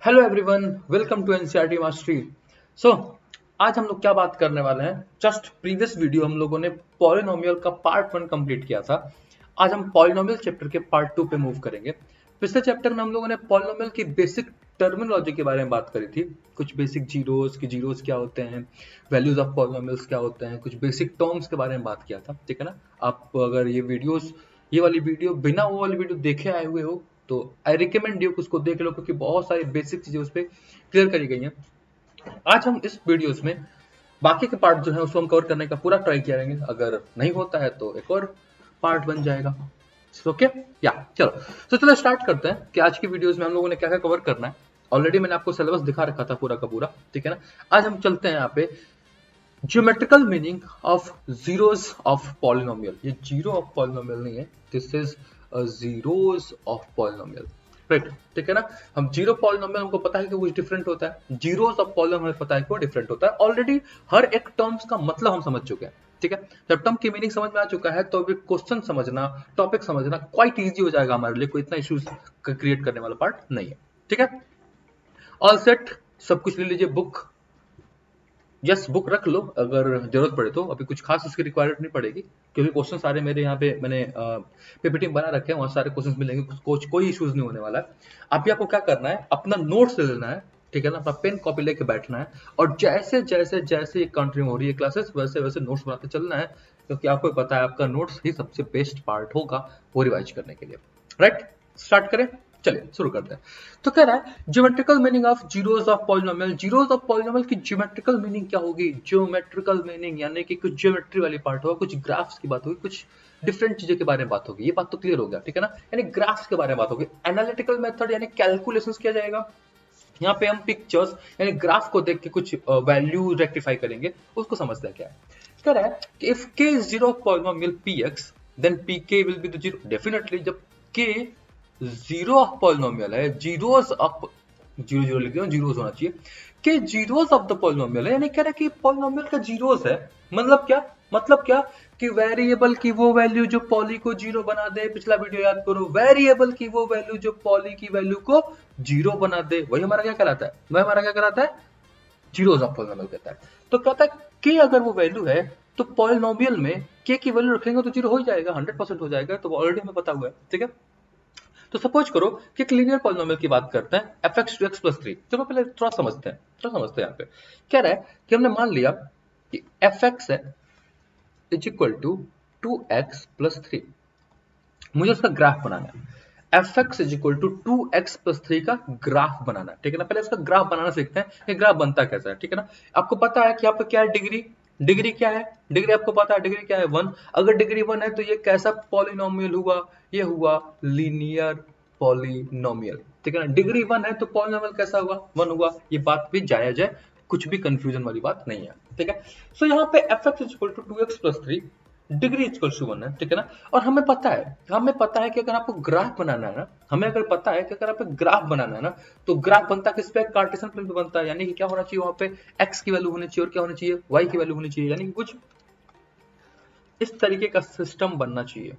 Hello everyone, welcome to NCERT mastery. So आज हम लोग क्या बात करने वाले हैं। जस्ट प्रीवियस वीडियो हम लोगों ने पॉलिनोमियल का पार्ट 1 कंप्लीट किया था। आज हम पॉलिनोमियल चैप्टर के पार्ट 2 पे मूव करेंगे। पिछले चैप्टर में हम लोगों ने पॉलिनोमियल की बेसिक टर्मिनोलॉजी के बारे में बात करी थी। कुछ बेसिक जीरोस की जीरोस क्या होते हैं, वैल्यूज ऑफ पॉलिनोमियल्स क्या होते हैं, कुछ बेसिक टर्म्स के बारे में बात किया था। ठीक है ना। आप अगर ये वाली वीडियो बिना वो वाली वीडियो देखे आए हुए हो तो आई रिकमेंड यू उसको देख लो, क्योंकि बहुत सारी बेसिक चीजें उस पर क्लियर करी गई हैं। आज हम इस वीडियोस में बाकी के पार्ट जो है उसको हम कवर करने का पूरा ट्राई करेंगे। अगर नहीं होता है तो एक और पार्ट बन जाएगा। ओके या चलो। तो चलो स्टार्ट करते हैं कि आज की वीडियोस में हम लोगों ने क्या क्या कवर करना है। ऑलरेडी मैंने आपको सिलेबस दिखा रखा था पूरा का पूरा। ठीक है ना। आज हम चलते हैं यहाँ पे geometrical meaning of zeros of polynomial. ये जीरो ऑफ पॉलिनोमियल नहीं है, this is zeros of polynomial. Right, ठीक है ना। हम जीरो पॉलिनोमियल हमको पता है कि वो डिफरेंट होता है, जीरोस ऑफ पॉलिनोमियल पता है कि वो डिफरेंट होता है। ऑलरेडी हर एक टर्म्स का मतलब हम समझ चुके हैं। ठीक है, जब टर्म की मीनिंग समझ में आ चुका है तो अभी क्वेश्चन समझना, टॉपिक समझना क्वाइट इजी हो जाएगा हमारे लिए। कोई इतना इश्यूज क्रिएट करने वाला पार्ट नहीं है। ठीक है, ऑल सेट, सब कुछ ले लीजिए। बुक, यस बुक रख लो, अगर जरूरत पड़े तो। अभी कुछ खास उसकी रिक्वायरमेंट नहीं पड़ेगी, क्योंकि क्वेश्चन सारे मेरे यहाँ पे मैंने पीपीटी बना रखे हैं, वहाँ सारे क्वेश्चन मिलेंगे। कोई इश्यूज नहीं होने वाला है। अभी आपको क्या करना है, अपना नोट्स ले लेना है। ठीक है ना, अपना पेन कॉपी लेके बैठना है और जैसे जैसे जैसे कंटिन्यू हो रही है क्लासेस वैसे वैसे नोट्स बनाते चलना है, क्योंकि आपको पता है आपका नोट्स ही सबसे बेस्ट पार्ट होगा वो रिवाइज करने के लिए। राइट, स्टार्ट करें, चलिए शुरू करते हैं। तो कह रहा है geometrical meaning of zeros of polynomial. Zeros of polynomial की ज्योमेट्रिकल मीनिंग क्या होगी? ज्योमेट्रिकल मीनिंग यानी कि कुछ ज्योमेट्री वाली पार्ट होगा, कुछ ग्राफ्स की बात होगी, कुछ डिफरेंट चीजों के बारे में बात होगी। ये बात तो क्लियर हो गया। ठीक है ना, यानी ग्राफ्स के बारे में बात होगी। एनालिटिकल मेथड यानी कैलकुलेशंस किया जाएगा। यहाँ पे हम पिक्चर्स यानी ग्राफ को देख के कुछ वैल्यू रेक्टिफाई करेंगे, उसको समझते हैं क्या है। कह रहा है कि if k is zero of polynomial px then pk will be the zero। Definitely जब k जीरो ऑफ पॉलिनोमियल है, जीरोस ऑफ जीरो जीरो लिख दिया, जीरोस होना चाहिए कि जीरोस ऑफ द पॉलिनोमियल है, यानी कह रहा है कि पॉलिनोमियल का जीरोस है। मतलब क्या कि वेरिएबल की वो वैल्यू जो पॉली को जीरो बना दे। पिछला वीडियो याद करो, वेरिएबल की वो वैल्यू जो पॉली की वैल्यू को जीरो बना दे, वही हमारा क्या कहलाता है? वही हमारा क्या कहलाता है? जीरोस ऑफ पॉलिनोमियल कहता है। तो कहता है कि अगर वो वैल्यू है तो पॉलिनोमियल में के की वैल्यू रखेंगे तो जीरो हो जाएगा, 100% हो जाएगा। तो ऑलरेडी हमें पता हुआ है। ठीक है, तो सपोज करो कि एक लीनियर पॉलिनोमियल की बात करते हैं, fx टू एक्स प्लस 3। चलो पहले थोड़ा समझते हैं, यहाँ पे कह रहा है कि हमने मान लिया कि fx है is equal to 2x plus 3। मुझे उसका ग्राफ बनाना है। fx is equal to 2x plus 3 का ग्राफ बनाना है। ठीक है ना, पहले उसका ग्राफ बनाना सीखते हैं कि ग्राफ बनता कैसा है। ठीक है ना, आपको पता है कि यहाँ पे क्या है, डिग्री। डिग्री क्या है? डिग्री आपको पता है, डिग्री क्या है? 1। अगर डिग्री 1 है तो ये कैसा पॉलिनोमियल हुआ? ये हुआ लीनियर पॉलिनोमियल। ठीक है ना, डिग्री 1 है तो पॉलिनोमियल कैसा हुआ? 1 हुआ। ये बात भी जायज है, कुछ भी कंफ्यूजन वाली बात नहीं है। ठीक है, सो यहाँ पे fx is equal to 2x plus 3, degree equal to 1 है। ठीक है ना, और हमें पता है कि अगर आपको ग्राफ बनाना है ना, हमें अगर पता है कि अगर आपको ग्राफ बनाना है ना, तो ग्राफ बनता किस पे? कार्टेशियन प्लेन पे बनता है। यानी कि क्या होना चाहिए वहां पे? x की वैल्यू होनी चाहिए और क्या होनी चाहिए? y की वैल्यू होनी चाहिए। यानी कि कुछ इस तरीके का सिस्टम बनना चाहिए।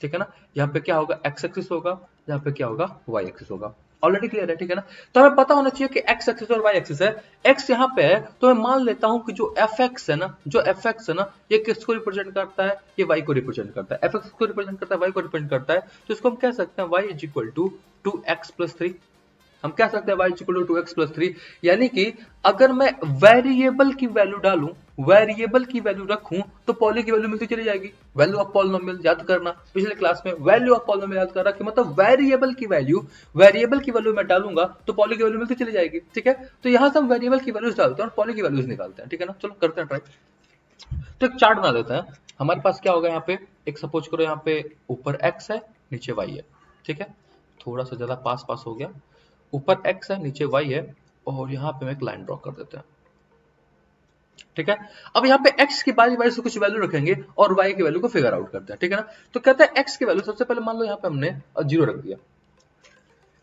ठीक है ना, यहाँ पे क्या होगा? x एक्सिस होगा, यहाँ पे क्या होगा? y एक्सिस होगा। ऑलरेडी क्लियर है। ठीक है ना, तो हमें पता होना चाहिए कि x एक्सिस और y एक्सिस है। x यहाँ पे है तो मैं मान लेता हूं कि जो fx है ना, ये किसको रिप्रेजेंट करता है? ये y को रिप्रेजेंट करता है। fx को रिप्रेजेंट करता है, y को रिप्रेजेंट करता है, तो इसको हम कह सकते हैं y is equal to 2x plus 3। हम कह सकते हैं y is equal to 2x plus 3। यानी कि अगर मैं वेरिएबल की वैल्यू डालूं, वेरिएबल की वैल्यू रखूं, तो पॉली की वैल्यू मिलती चली जाएगी। वैल्यू ऑफ पॉलिनोमियल याद करना, पिछले क्लास में वैल्यू ऑफ पॉलिनोमियल याद कर रहा कि मतलब वेरिएबल की वैल्यू मैं डालूंगा तो पॉली की वैल्यू मिलती चली जाएगी। ठीक है, तो यहां से हम वेरिएबल की वैल्यूज डालते हैं और पॉली की वैल्यूज निकालते हैं। ठीक है ना, चलो करते हैं ट्राई। तो एक चार्ट बना देते हैं। हमारे पास क्या होगा यहाँ पे? एक सपोज करो यहाँ पे ऊपर x है, नीचे y है। ठीक है, थोड़ा सा ज्यादा पास पास हो गया। ऊपर x है, नीचे y है, और यहाँ पे हम एक लाइन ड्रॉ कर देते हैं। ठीक है, अब यहाँ पे x की बारी बारी से कुछ वैल्यू रखेंगे और y की वैल्यू को फिगर आउट करते हैं। ठीक है ना, तो कहते हैं x की वैल्यू सबसे पहले मान लो यहाँ पे हमने 0 रख दिया।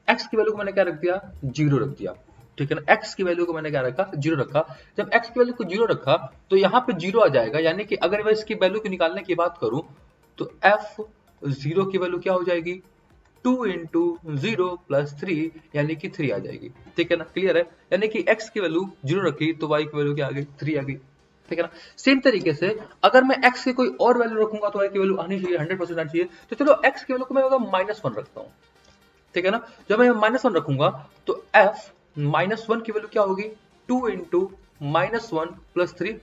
x की वैल्यू को मैंने क्या रख दिया? 0 रख दिया। ठीक है ना, x की वैल्यू को मैंने क्या रखा? 0 रखा। जब x की वैल्यू को 0 रखा तो यहाँ पे 0 आ जाएगा। यानी कि अगर मैं इसकी वैल्यू को निकालने की बात करूं तो f 0 की वैल्यू क्या हो जाएगी? 2 इंटू 0 प्लस 3 यानी कि 3 आ जाएगी। ठीक है ना, क्लियर है। यानी कि x की वैल्यू 0 रखी तो y की वैल्यू क्या आ गई, 3 आ गई। ठीक है ना। सेम तरीके से अगर मैं x की कोई और वैल्यू रखूंगा तो y की वैल्यू आनी चाहिए, 100% आनी चाहिए। तो चलो x की वैल्यू को मैं -1 रखता हूँ। ठीक है ना। जब मैं -1 रखूंगा तो f -1 की वैल्यू क्या होगी, 2 इंटू -1 प्लस 3।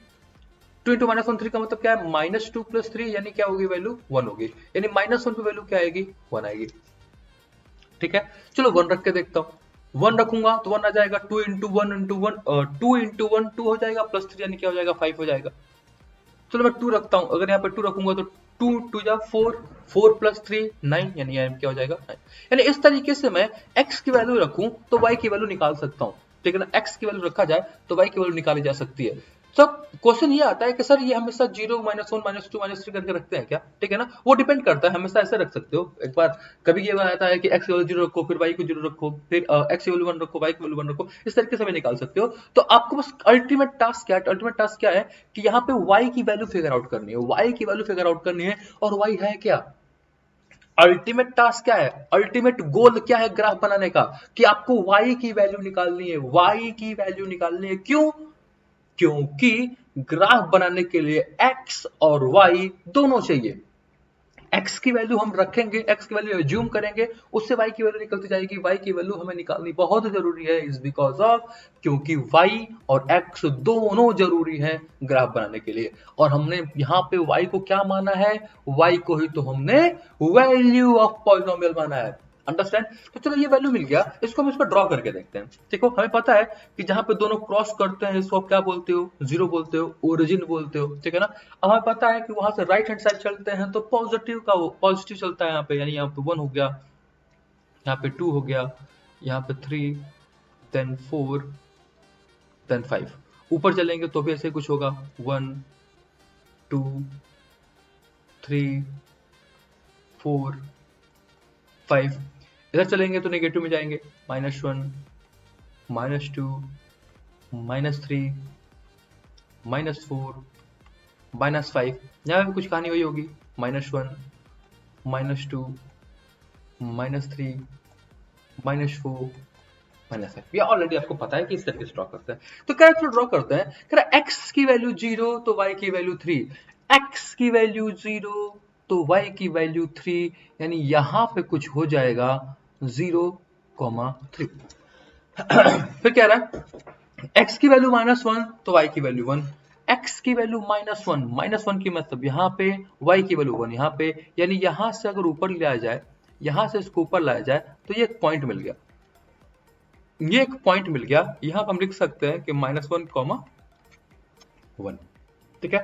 2 इंटू -1 3 का मतलब क्या है, -2 प्लस 3 यानी क्या होगी वैल्यू, 1 होगी। यानी -1 पे वैल्यू क्या आएगी, 1 आएगी। ठीक है, चलो 1 रख के देखता हूँ। 1 रखूंगा तो 1 आ जाएगा, 2 इंटू 1 इंटू 1 2 इंटू 1 2 हो जाएगा, प्लस 3 यानी क्या हो जाएगा, 5 हो जाएगा। चलो मैं 2 रखता हूँ, अगर यहाँ पे 2 रखूंगा तो 2 2 जा 4, 4 प्लस 3 9, यानी यहाँ क्या हो जाएगा 9। यानी इस तरीके से मैं x की वैल्यू रखूं तो y की वैल्यू निकाल सकता हूँ। ठीक है ना, x की वैल्यू रखा जाए तो y की वैल्यू निकाली जा सकती है। सब क्वेश्चन ये आता है कि सर ये हमेशा 0 -1 -2 -3 करके रखते हैं क्या। ठीक है ना, वो डिपेंड करता है, हमेशा ऐसे रख सकते हो। एक बार कभी ये आता है कि x की वैल्यू 0 रखो, फिर y को 0 रखो, फिर x की वैल्यू 1 रखो, y की वैल्यू 1 रखो, इस तरीके से भी निकाल सकते हो। तो आपको बस अल्टीमेट टास्क क्या है कि यहाँ पे y की वैल्यू फिगर आउट करनी है, y की वैल्यू फिगर आउट करनी है। और y है क्या, अल्टीमेट टास्क क्या है, अल्टीमेट गोल क्या है ग्राफ बनाने का, कि आपको y की वैल्यू निकालनी है, y की वैल्यू निकालनी है। क्यों, क्योंकि ग्राफ बनाने के लिए x और y दोनों चाहिए। x की वैल्यू हम रखेंगे, x की वैल्यू एज्यूम करेंगे, उससे y की वैल्यू निकलती जाएगी। y की वैल्यू हमें निकालनी बहुत जरूरी है, इज बिकॉज ऑफ, क्योंकि y और x दोनों जरूरी है ग्राफ बनाने के लिए। और हमने यहाँ पे y को क्या माना है, y को ही तो हमने वैल्यू ऑफ पॉलिनोमियल माना है। अंडरस्टैंड। तो चलो ये वैल्यू मिल गया, इसको हम इसको ड्रॉ करके देखते हैं। देखो हमें पता है कि जहां पे दोनों क्रॉस करते हैं इसको आप क्या बोलते हो, जीरो बोलते हो, ओरिजिन बोलते हो। ठीक है ना। अब हमें पता है कि वहां से राइट हैंड साइड चलते हैं तो पॉजिटिव का पॉजिटिव चलता है यहाँ पे, यानी यहाँ पे 1 हो गया, यहाँ पे 2 हो गया, यहाँ पे 3, देन 4, देन 5। ऊपर चलेंगे तो भी ऐसे कुछ होगा, 1 2 3 4 5। इधर चलेंगे तो नेगेटिव में जाएंगे, -1 -2 -3 -4 -5। यहाँ पे कुछ कहानी वही होगी, -1 -2 -3 -4 -5। ये ऑलरेडी आपको पता है कि इस तरीके से ड्रॉ करते हैं। तो क्या ड्रॉ करते हैं, कह रहा x की वैल्यू 0 तो y की वैल्यू 3, x की वैल्यू 0 तो y की वैल्यू 3, यानी यहां पे कुछ हो जाएगा 0,3। फिर कह रहा है x की वैल्यू -1 तो y की वैल्यू 1, x की वैल्यू -1 की मतलब यहाँ पे, y की वैल्यू 1 यहाँ पे, यानी यहां से अगर ऊपर ले आया जाए, यहां से इसको ऊपर लाया जाए तो ये एक पॉइंट मिल गया, ये एक पॉइंट मिल गया। यहां पर हम लिख सकते हैं कि -1,1। ठीक है।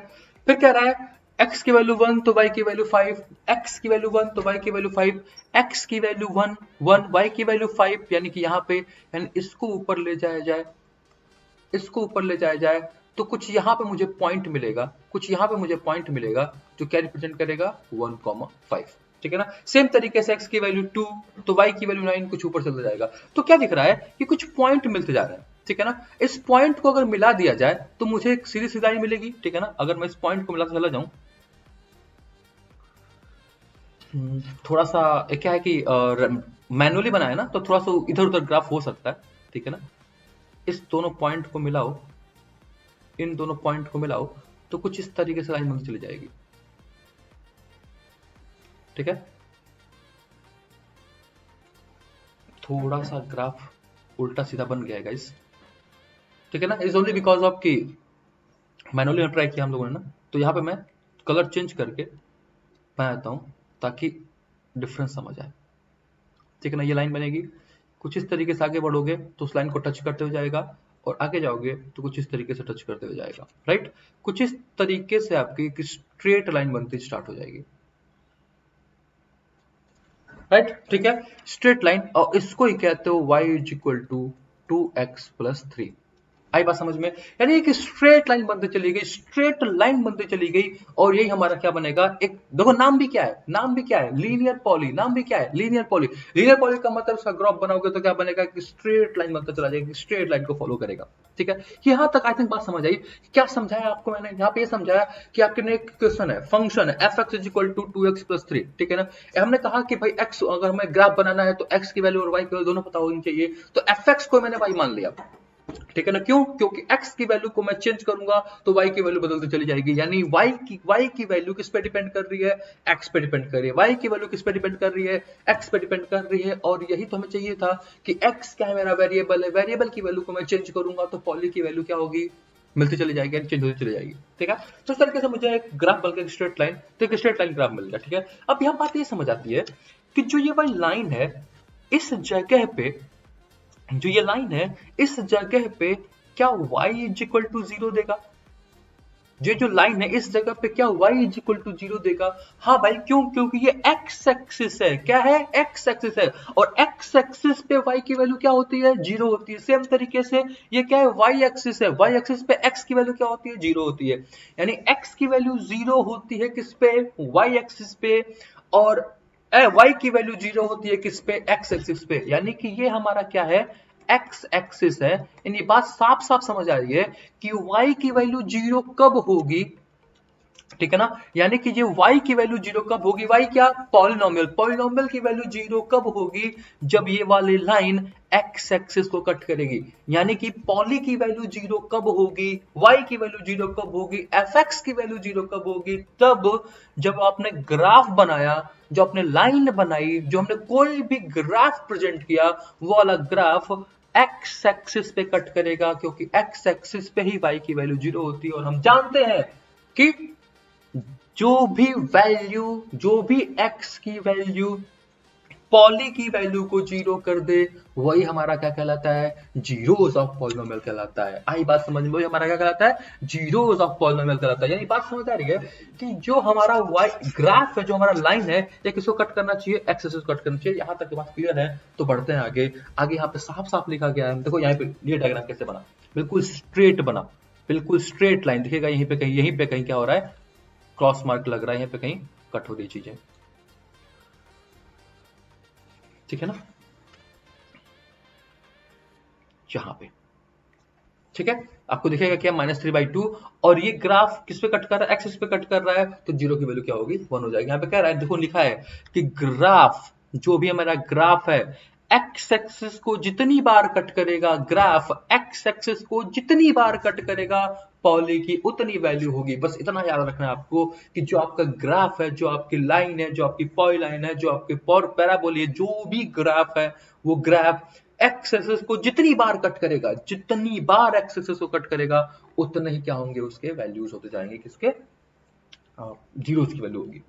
फिर कह रहा है x की वैल्यू 1 तो y की वैल्यू 5, x की वैल्यू 1 तो y की वैल्यू 5, x की वैल्यू 1 1 y की वैल्यू 5, यानी कि यहाँ पे, यानी इसको ऊपर ले जाया जाए, इसको ऊपर ले जाया जाए तो कुछ यहाँ पे मुझे पॉइंट मिलेगा, कुछ यहाँ पे मुझे पॉइंट मिलेगा जो क्या रिप्रेजेंट करेगा 1,5। ठीक है ना। सेम तरीके से x की वैल्यू 2 तो y की वैल्यू 9, कुछ ऊपर चलता जाएगा। तो क्या दिख रहा है कि कुछ पॉइंट मिलते जा रहे हैं। ठीक है ना। इस पॉइंट को अगर मिला दिया जाए तो मुझे एक सीधी सीधा ही मिलेगी। ठीक है ना। अगर मैं इस पॉइंट को मिलाता चला जाऊं, थोड़ा सा क्या है कि मैनुअली बनाया ना तो थोड़ा सा इधर उधर ग्राफ हो सकता है। ठीक है ना। इस दोनों पॉइंट को मिलाओ, इन दोनों पॉइंट को मिलाओ तो कुछ इस तरीके से लाइन बनती चली जाएगी। ठीक है। थोड़ा सा ग्राफ उल्टा सीधा बन गया है गाइस। ठीक है ना। इज ओनली बिकॉज ऑफ कि मैनुअली ट्राई किया हम लोगों ने ना, तो यहाँ पे मैं कलर चेंज करके बनाता हूँ ताकि डिफरेंस समझ आए। ठीक है ना। ये लाइन बनेगी, कुछ इस तरीके से आगे बढ़ोगे तो उस लाइन को टच करते हुए जाएगा, और आगे जाओगे तो कुछ इस तरीके से टच करते हुए जाएगा। राइट। कुछ इस तरीके से आपकी एक स्ट्रेट लाइन बनती स्टार्ट हो जाएगी। राइट। ठीक है। स्ट्रेट लाइन, और इसको ही कहते हो y is equal to 2x plus 3। आई बात समझ में? यानी एक स्ट्रेट लाइन बनते चली गई, स्ट्रेट लाइन बनते चली गई, और यही हमारा क्या बनेगा, एक देखो नाम भी क्या है, नाम भी क्या है, लीनियर पॉली, नाम भी क्या है, लीनियर पॉली। लीनियर पॉली का मतलब उसका ग्राफ बनाओगे तो क्या बनेगा, कि स्ट्रेट लाइन बनता चला जाएगा, स्ट्रेट लाइन को फॉलो करेगा। ठीक है, यहां तक आई थिंक बात समझ आई। क्या समझाया आपको मैंने यहाँ पे, ये समझाया कि आपके एक क्वेश्चन है, फंक्शन है F X is equal to 2x+3, ठीक है ना। हमने कहा कि भाई एक्स अगर हमें ग्राफ बनाना है तो एक्स की वैल्यू और वाई की वैल्यू दोनों पता होनी चाहिए, तो एफ एक्स को मैंने वाई मान लिया, ठीक है ना। क्यों? क्योंकि x की वैल्यू को मैं चेंज करूंगा तो y की वैल्यू बदलती चली जाएगी, यानी y की वैल्यू किस पे डिपेंड कर रही है, x पे डिपेंड कर रही है। y की वैल्यू किस पे डिपेंड कर रही है, x पे डिपेंड कर रही है। और यही तो हमें चाहिए था कि x क्या है, मेरा वेरिएबल है, वेरिएबल की वैल्यू को मैं चेंज करूंगा तो पॉली की वैल्यू क्या होगी, मिलती चली जाएगी, चेंज होती चली जाएगी। ठीक है, तो इस तरीके से मुझे एक ग्राफ बन के स्ट्रेट लाइन, तो एक स्ट्रेट लाइन ग्राफ मिल गया। ठीक है, अब यहाँ बात ये समझ आती है कि जो ये वाली लाइन है, इस जगह पे जो ये लाइन है, इस जगह पे क्या y इज इक्वल टू 0 देगा? ये जो लाइन है इस जगह पे क्या y इज इक्वल टू 0 देगा? हाँ भाई, क्यों? क्योंकि ये x एक्सिस है। क्या है? x एक्सिस है, और x एक्सिस पे y की वैल्यू क्या होती है, 0 होती है। सेम तरीके से ये क्या है, y एक्सिस है, y एक्सिस पे x की वैल्यू क्या होती है, 0 होती है। यानी x की वैल्यू 0 होती है किस पे, y एक्सिस पे, और y की वैल्यू 0 होती है किस पे, x एक्सिस पे। यानी कि ये हमारा क्या है, x एक्सिस है। यानी बात साफ साफ समझ आ रही है कि y की वैल्यू 0 कब होगी, ठीक है ना। यानी कि ये y की वैल्यू 0 कब होगी, y क्या, पॉलिनोमियल, पॉलिनोमियल की वैल्यू 0 कब होगी, जब ये वाली लाइन x एक्सिस को कट करेगी। यानी कि पॉली की वैल्यू 0 कब होगी, y की वैल्यू 0 कब होगी, fx की वैल्यू 0 कब होगी, तब जब आपने ग्राफ बनाया, जो आपने लाइन बनाई, जो हमने कोई भी ग्राफ प्रेजेंट किया, वो वाला ग्राफ x एक्सिस पे कट करेगा, क्योंकि x एक्सिस पे ही y की वैल्यू 0 होती है। और हम जानते हैं कि जो भी x की वैल्यू पॉली की वैल्यू को 0 कर दे, वही हमारा क्या कहलाता है, जीरोस ऑफ पॉलिनोमियल कहलाता है। आई बात समझ में? वही हमारा क्या कहलाता है, जीरोस ऑफ पॉलिनोमियल कहलाता है। यानी बात समझ आ रही है कि जो हमारा y ग्राफ है, जो हमारा लाइन है, ये किसको कट करना चाहिए, x एक्सिस को कट करना चाहिए। यहां तक बात क्लियर है? तो बढ़ते हैं आगे। आगे यहाँ पे साफ साफ लिखा गया है, देखो यहाँ पे ये डायग्राम कैसे बना, बिल्कुल स्ट्रेट बना, बिल्कुल स्ट्रेट लाइन दिखेगा। यहीं पे कहीं क्या हो रहा है, क्रॉस मार्क लग रहा है, यहाँ पे कहीं कट हो रही चीजें, ठीक है ना, यहां पे। ठीक है, आपको दिखेगा क्या, -3/2, और ये ग्राफ किस पे कट कर रहा है, एक्सिस पे कट कर रहा है, तो 0 की वैल्यू क्या होगी, 1 हो जाएगी। यहाँ पे कह रहा है, देखो लिखा है कि ग्राफ, जो भी हमारा ग्राफ है, एक्स एक्सिस को जितनी बार कट करेगा, ग्राफ एक्स एक्सिस को जितनी बार कट करेगा, पॉली की उतनी वैल्यू होगी। बस इतना याद रखना है आपको कि जो आपका ग्राफ है, जो आपकी लाइन है, जो आपकी पॉली लाइन है, जो आपके पैराबोली है, जो भी ग्राफ है, वो ग्राफ एक्स एक्सिस को जितनी बार कट करेगा, जितनी बार एक्स एक्सिस को कट करेगा, उतने ही क्या होंगे, उसके वैल्यूज होते जाएंगे, किसके, जीरोस की वैल्यू होगी।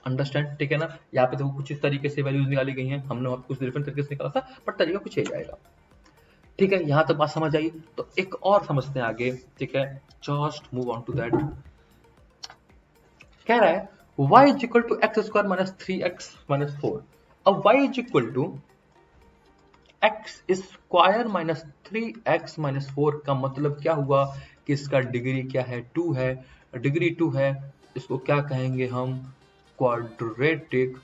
अंडरस्टैंड? ठीक है ना। यहाँ पे देखो कुछ इस तरीके से वैल्यूज निकाली गई हैं, हमने कुछ डिफरेंट तरीके से निकाला था, बट तरीका कुछ ही जाएगा। ठीक है, यहां तक बात समझ आई। तो एक और समझते हैं आगे, ठीक है, just move on to that. कह रहा है y is equal to X square minus 3x-4। अब y is equal to x square minus 3x-4 का मतलब क्या हुआ, कि इसका डिग्री क्या है, 2 है, डिग्री 2 है, इसको क्या कहेंगे हम, क्वाड्रेटिक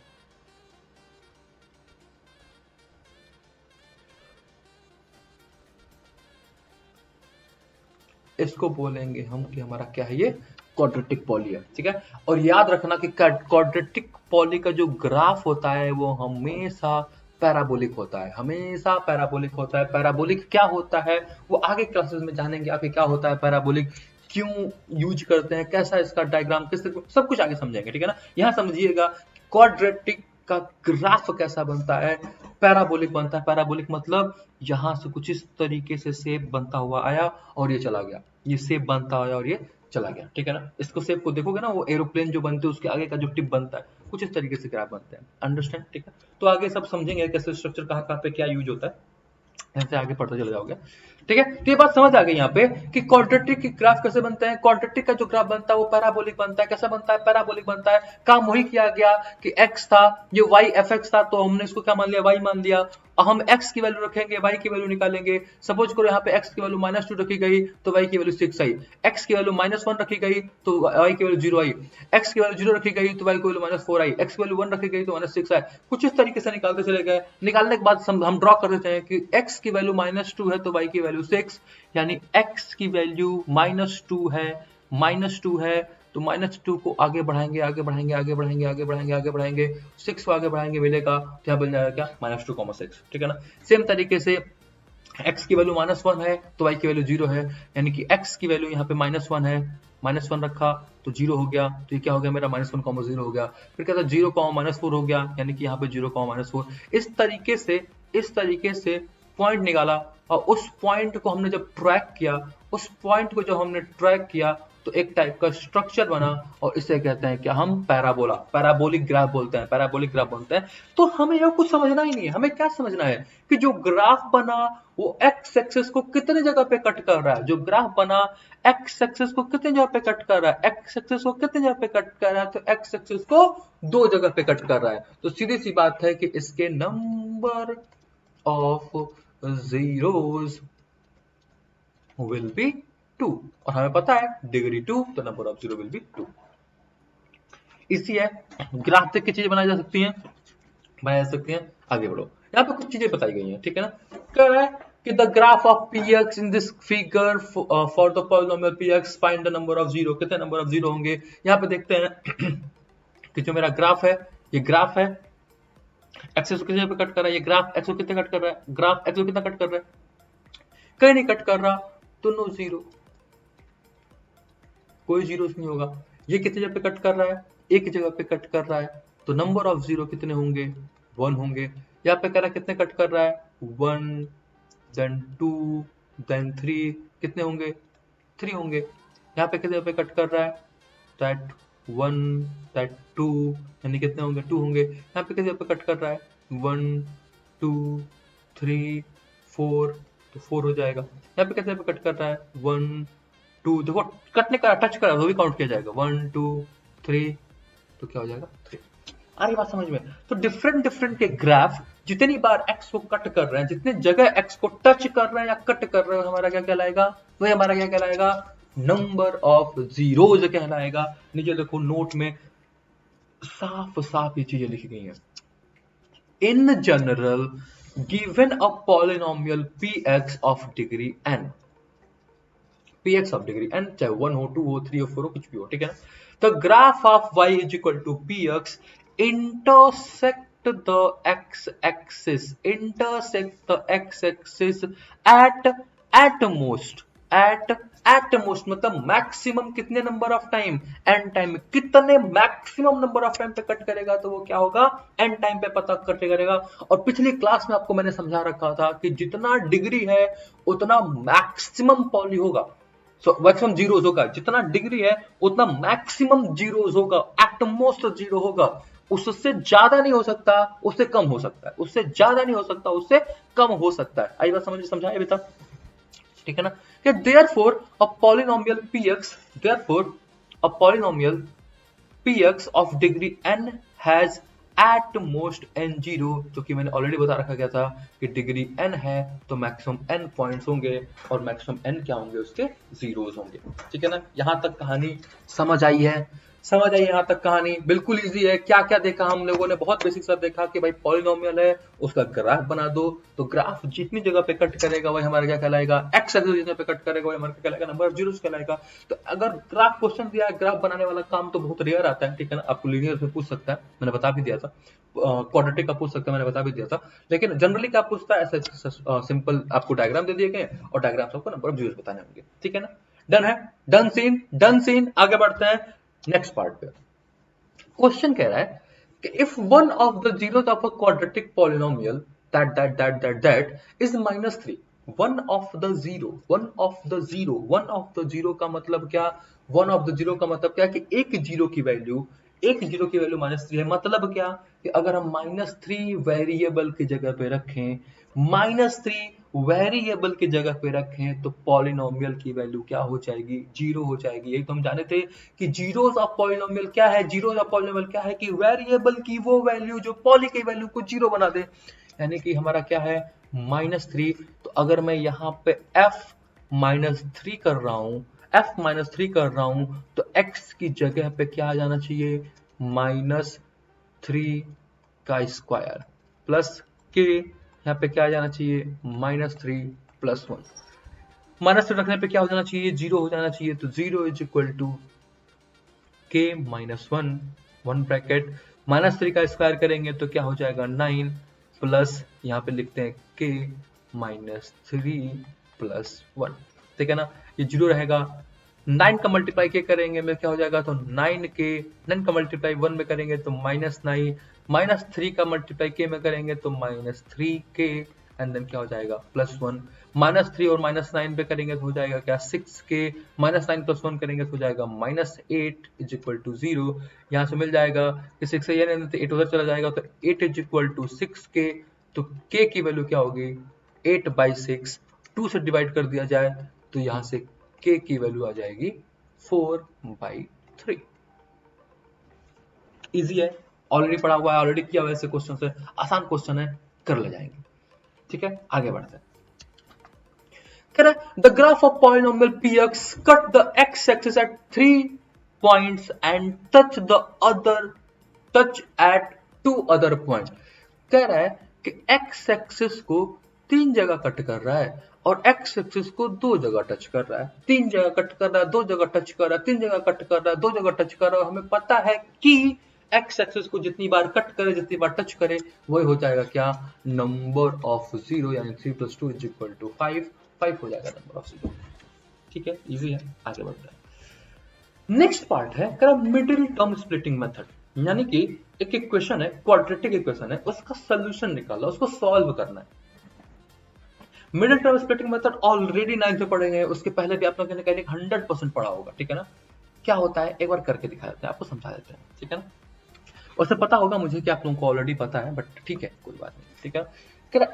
इसको बोलेंगे हम कि हमारा क्या है, ये क्वाड्रेटिक पॉली है। ठीक है, और याद रखना कि क्वाड्रेटिक पॉली का जो ग्राफ होता है वो हमेशा पैराबोलिक होता है, हमेशा पैराबोलिक होता है। पैराबोलिक क्या होता है वो आगे क्लासेस में जानेंगे, आगे क्या होता है पैराबोलिक, क्यों यूज करते हैं, कैसा इसका डायग्राम, किस सब कुछ आगे समझेंगे। ठीक है ना, यहां समझिएगा क्वाड्रेटिक का ग्राफ कैसा बनता है, पैराबोलिक बनता है। पैराबोलिक मतलब यहां से कुछ इस तरीके से शेप बनता हुआ आया और ये चला गया, ये शेप बनता आया और ये चला गया। ठीक है ना, इसको शेप को देखोगे ना, वो एरोप्लेन जो बनते हैं उसके आगे का जो टिप बनता है, कुछ इस तरीके से ग्राफ बनते हैं। अंडरस्टैंड? ठीक है, तो आगे सब समझेंगे कैसे स्ट्रक्चर कहाँ कहाँ पे क्या यूज होता है, ऐसे आगे पढ़ते चले जाओगे। ठीक है। तो ये बात समझ आ गई यहाँ पे कि क्वाड्रेटिक की ग्राफ कैसे बनते हैं। क्वाड्रेटिक का जो ग्राफ बनता है वो पैराबोलिक बनता है। कैसा बनता है? पैराबोलिक बनता है। काम वही किया गया कि x था, ये y fx था, तो हमने इसको क्या मान लिया? y मान लिया। हम x की वैल्यू रखेंगे, y की वैल्यू निकालेंगे। सपोज करो यहाँ पे x की वैल्यू -2 रखी गई तो y की वैल्यू 6 आई, x की वैल्यू -1 रखी गई तो y की वैल्यू 0 आई, x की वैल्यू 0 रखी गई तो y की वैल्यू -4 आई, x की वैल्यू 1 रखी गई तो -6 आई। कुछ इस तरीके से निकालते चले गए। निकालने के बाद हम ड्रॉ कर देते हैं कि x की वैल्यू -2 है तो y की वैल्यू 6, यानी x की वैल्यू -2 है, -2 है तो -2 को आगे बढ़ाएंगे, आगे बढ़ाएंगे, आगे बढ़ाएंगे, आगे बढ़ाएंगे, आगे बढ़ाएंगे, 6 को आगे बढ़ाएंगे मिलेगा तो यहाँ बन जाएगा क्या? -2,6। ठीक है ना। सेम तरीके से x की वैल्यू -1 है तो y की वैल्यू 0 है, यानी कि x की वैल्यू यहाँ पे -1 है, -1 रखा तो 0 हो गया, तो ये क्या हो गया मेरा? -1,0 हो गया। फिर क्या था? 0, -4 हो गया, यानी कि यहाँ पे 0, -4। इस तरीके से पॉइंट निकाला और उस पॉइंट को हमने जब ट्रैक किया, उस पॉइंट को जब हमने ट्रैक किया तो एक टाइप का स्ट्रक्चर बना और इसे कहते हैं कि हम पैराबोला, पैराबोलिक ग्राफ बोलते हैं, पैराबोलिक ग्राफ बोलते हैं। तो हमें यह कुछ समझना ही नहीं है। हमें क्या समझना है कि जो ग्राफ बना वो एक्स एक्सिस को कितने जगह पे कट कर रहा है। जो ग्राफ बना एक्स एक्सिस को कितने जगह पे कट कर रहा है, एक्स एक्सिस को कितने जगह पे कट कर रहा है, तो एक्स एक्सिस को 2 जगह पे कट कर रहा है। तो सीधी सी बात है कि इसके number of zeros will be 2 और हमें पता है डिग्री 2 तो number of zero will be 2। इसी है ग्राफ देख के चीजें बनाई जा सकती हैं, बनाई जा सकती हैं। आगे बढ़ो, यहाँ पे कुछ चीजें बताई गई हैं। ठीक है ना। कह रहा है कि the graph of px in this figure for the polynomial px find the number of zero. कितने नंबर ऑफ जीरो होंगे? यहाँ पे देखते हैं कि जो मेरा ग्राफ है, ये ग्राफ है, एक्सिस को कितने पे कट कर रहा है, ये ग्राफ एक्स को कितने कट कर रहा है, ग्राफ एक्स को कितना कट कर रहा है? कहीं नहीं कट कर रहा, तो नो जीरो, कोई जीरोस नहीं होगा। ये कितने जगह पे कट कर रहा है? एक जगह पे कट कर रहा है, तो नंबर ऑफ जीरो कितने होंगे? 1 होंगे। यहाँ पे कह रहा है कितने कट कर रहा है? 1 देन 2 देन 3, कितने होंगे? 3 होंगे। यहाँ पे कितने पे कट कर रहा है? दैट 1 दैट 2, यानी कितने होंगे? 2 होंगे। यहाँ पे कितने पे कट कर रहा है? 1 2 3 4, तो 4 हो जाएगा। यहाँ पे कितने पे कट कर रहा है? 1 2, देखो कटने का टच करा वो भी काउंट किया जाएगा। 1 2 3, तो क्या हो जाएगा? 3। आ रही बात समझ में? तो डिफरेंट डिफरेंट के ग्राफ जितनी बार x को कट कर रहे हैं, जितने जगह x को टच कर रहे हैं या कट कर रहे हैं, हमारा क्या कहलाएगा? वही हमारा क्या कहलाएगा? नंबर ऑफ जीरोज कहलाएगा। नीचे देखो नोट में साफ साफ ये चीजें लिखी गई हैं। In general given a polynomial px of degree n, px of degree n, चाहे 1 हो 2 हो 3 हो 4 हो, कुछ भी हो। ठीक है ना। The graph of y is equal to px intersect the x-axis, intersect the x-axis at most, at most मतलब मैक्सिमम कितने number of time? n time में। कितने मैक्सिमम नंबर ऑफ टाइम पे कट करेगा तो वो क्या होगा? n टाइम पे पता कट करेगा। और पिछली क्लास में आपको मैंने समझा रखा था कि जितना डिग्री है उतना मैक्सिमम पॉली होगा, मैक्सिमम जीरोस होगा। जितना डिग्री है उतना मैक्सिमम जीरोस होगा, एटमोस्ट जीरो होगा। उससे ज्यादा नहीं हो सकता, उससे कम हो सकता है, उससे ज्यादा नहीं हो सकता, उससे कम हो सकता है। आई बात समझ समझाए बेटा? ठीक है ना। कि therefore a polynomial px, therefore a polynomial px of degree n has at most n zero, जो कि मैंने ऑलरेडी बता रखा गया था कि डिग्री n है तो मैक्सिमम n पॉइंट्स होंगे और मैक्सिमम n क्या होंगे? उसके जीरोस होंगे। ठीक है ना। यहां तक कहानी समझ आई है? समझ आई यहाँ तक कहानी? बिल्कुल इजी है। क्या क्या देखा हम लोगों ने? बहुत बेसिक सा देखा कि भाई पॉलिनोमियल है, उसका ग्राफ बना दो, तो ग्राफ जितनी जगह पे कट करेगा वही हमारा क्या कहलाएगा? एक्स एक्सिस जितने पे कट करेगा वही हमारा क्या कहलाएगा? नंबर ऑफ जीरोस कहलाएगा। तो अगर ग्राफ क्वेश्चन दिया है, ग्राफ बनाने वाला काम तो बहुत रेयर आता है। ठीक है ना। आपको लीनियर से पूछ सकता है, मैंने बता भी दिया था। क्वाड्रेटिक का पूछ सकता है, मैंने बता भी दिया था। लेकिन जनरली क्या पूछता है? ऐसे सिंपल आपको डायग्राम दे दिए गए और डायग्राम से आपको नंबर ऑफ जीरोस बताने होंगे। ठीक है ना। डन है? Done seen, done seen. आगे बढ़ते हैं नेक्स्ट पार्ट पे। क्वेश्चन कह रहा है कि if one of the zeros of a quadratic polynomial that is -3, one of the zero, one of the zero, one of the zero का मतलब क्या? वन ऑफ द जीरो का मतलब क्या? कि एक जीरो की वैल्यू, एक जीरो की वैल्यू -3 है। मतलब क्या? कि अगर हम -3 वेरिएबल की जगह पे रखें, -3 वेरिएबल की जगह पे रखें तो पॉलिनोमियल की वैल्यू क्या हो जाएगी, जीरो हो जाएगी। यही तो हम जाने थे कि जीरोस ऑफ पॉलिनोमियल क्या है, जीरोस ऑफ पॉलिनोमियल क्या है कि वेरिएबल की वो वैल्यू जो पॉली की वैल्यू को जीरो बना दे, यानी कि हमारा क्या है -3। तो अगर मैं यहाँ पे f-3 कर रहा हूँ, f-3 कर रहा हूँ तो x की जगह पे क्या आ जाना चाहिए, -3 का स्क्वायर प्लस के, यहाँ पे क्या आ जाना चाहिए -3 प्लस 1। -3 रखने पे क्या हो जाना चाहिए, जीरो हो जाना चाहिए। तो 0 इज इक्वल टू के -1, 1 ब्रैकेट, -3 का स्क्वायर करेंगे तो क्या हो जाएगा 9 प्लस यहाँ पे लिखते हैं के -3 प्लस 1, ठीक है ना। ये जीरो रहेगा, 9 का मल्टीप्लाई के करेंगे में क्या हो जाएगा, तो 9 का मल्टीप्लाई 1 में करेंगे तो -9, -3 का मल्टीप्लाई के में करेंगे तो -3 के, एंड देन क्या हो जाएगा +1, -3 और -9 पे करेंगे तो हो जाएगा क्या 6 के, -9 + 1 करेंगे तो हो जाएगा -8 इज इक्वल टू 0। यहाँ से मिल जाएगा कि 6 से ये नहीं तो 8 उधर चला जाएगा तो 8 इज इक्वल टू 6 के। तो के की वैल्यू क्या होगी 8/6, 2 से डिवाइड कर दिया जाए तो यहाँ से के की वैल्यू आ जाएगी 4/3। इजी है, ऑलरेडी पढ़ा हुआ है, ऑलरेडी किया हुआ है, ऐसे क्वेश्चन है, आसान क्वेश्चन है, कर ले जाएंगे। ठीक है, आगे बढ़ते हैं। कह रहा है the graph of polynomial px cut the x axis at 3 points and touch eight 2 other points. कह रहा है कि x एक्सिस को 3 जगह कट कर रहा है और x एक्सिस को 2 जगह टच कर रहा है, 3 जगह कट कर रहा है, 2 जगह टच कर रहा है, 3 जगह कट कर रहा है, 2 जगह टच कर रहा है। हमें पता है कि x एक्सिस को जितनी बार कट करे, जितनी बार टच करे, वही हो जाएगा क्या, नंबर ऑफ जीरो, यानी 3 + 2 = 5 हो जाएगा नंबर ऑफ जीरो। ठीक है, इजी है, आगे बढ़ते हैं। नेक्स्ट पार्ट है मिडिल टर्म स्प्लिटिंग मेथड, यानी कि एक इक्वेशन है, क्वाड्रेटिक इक्वेशन है, उसका सोल्यूशन निकालना, उसको सॉल्व करना है। Middle term splitting method already 9th में पढ़े हैं, उसके पहले भी आप लोगों ने कहीं 100% पढ़ा होगा। ठीक है ना, क्या होता है एक बार करके दिखा देते हैं, आपको समझा देते हैं। ठीक है ना, वैसे पता होगा मुझे कि आप लोगों को ऑलरेडी पता है, बट ठीक है कोई बात नहीं। ठीक है,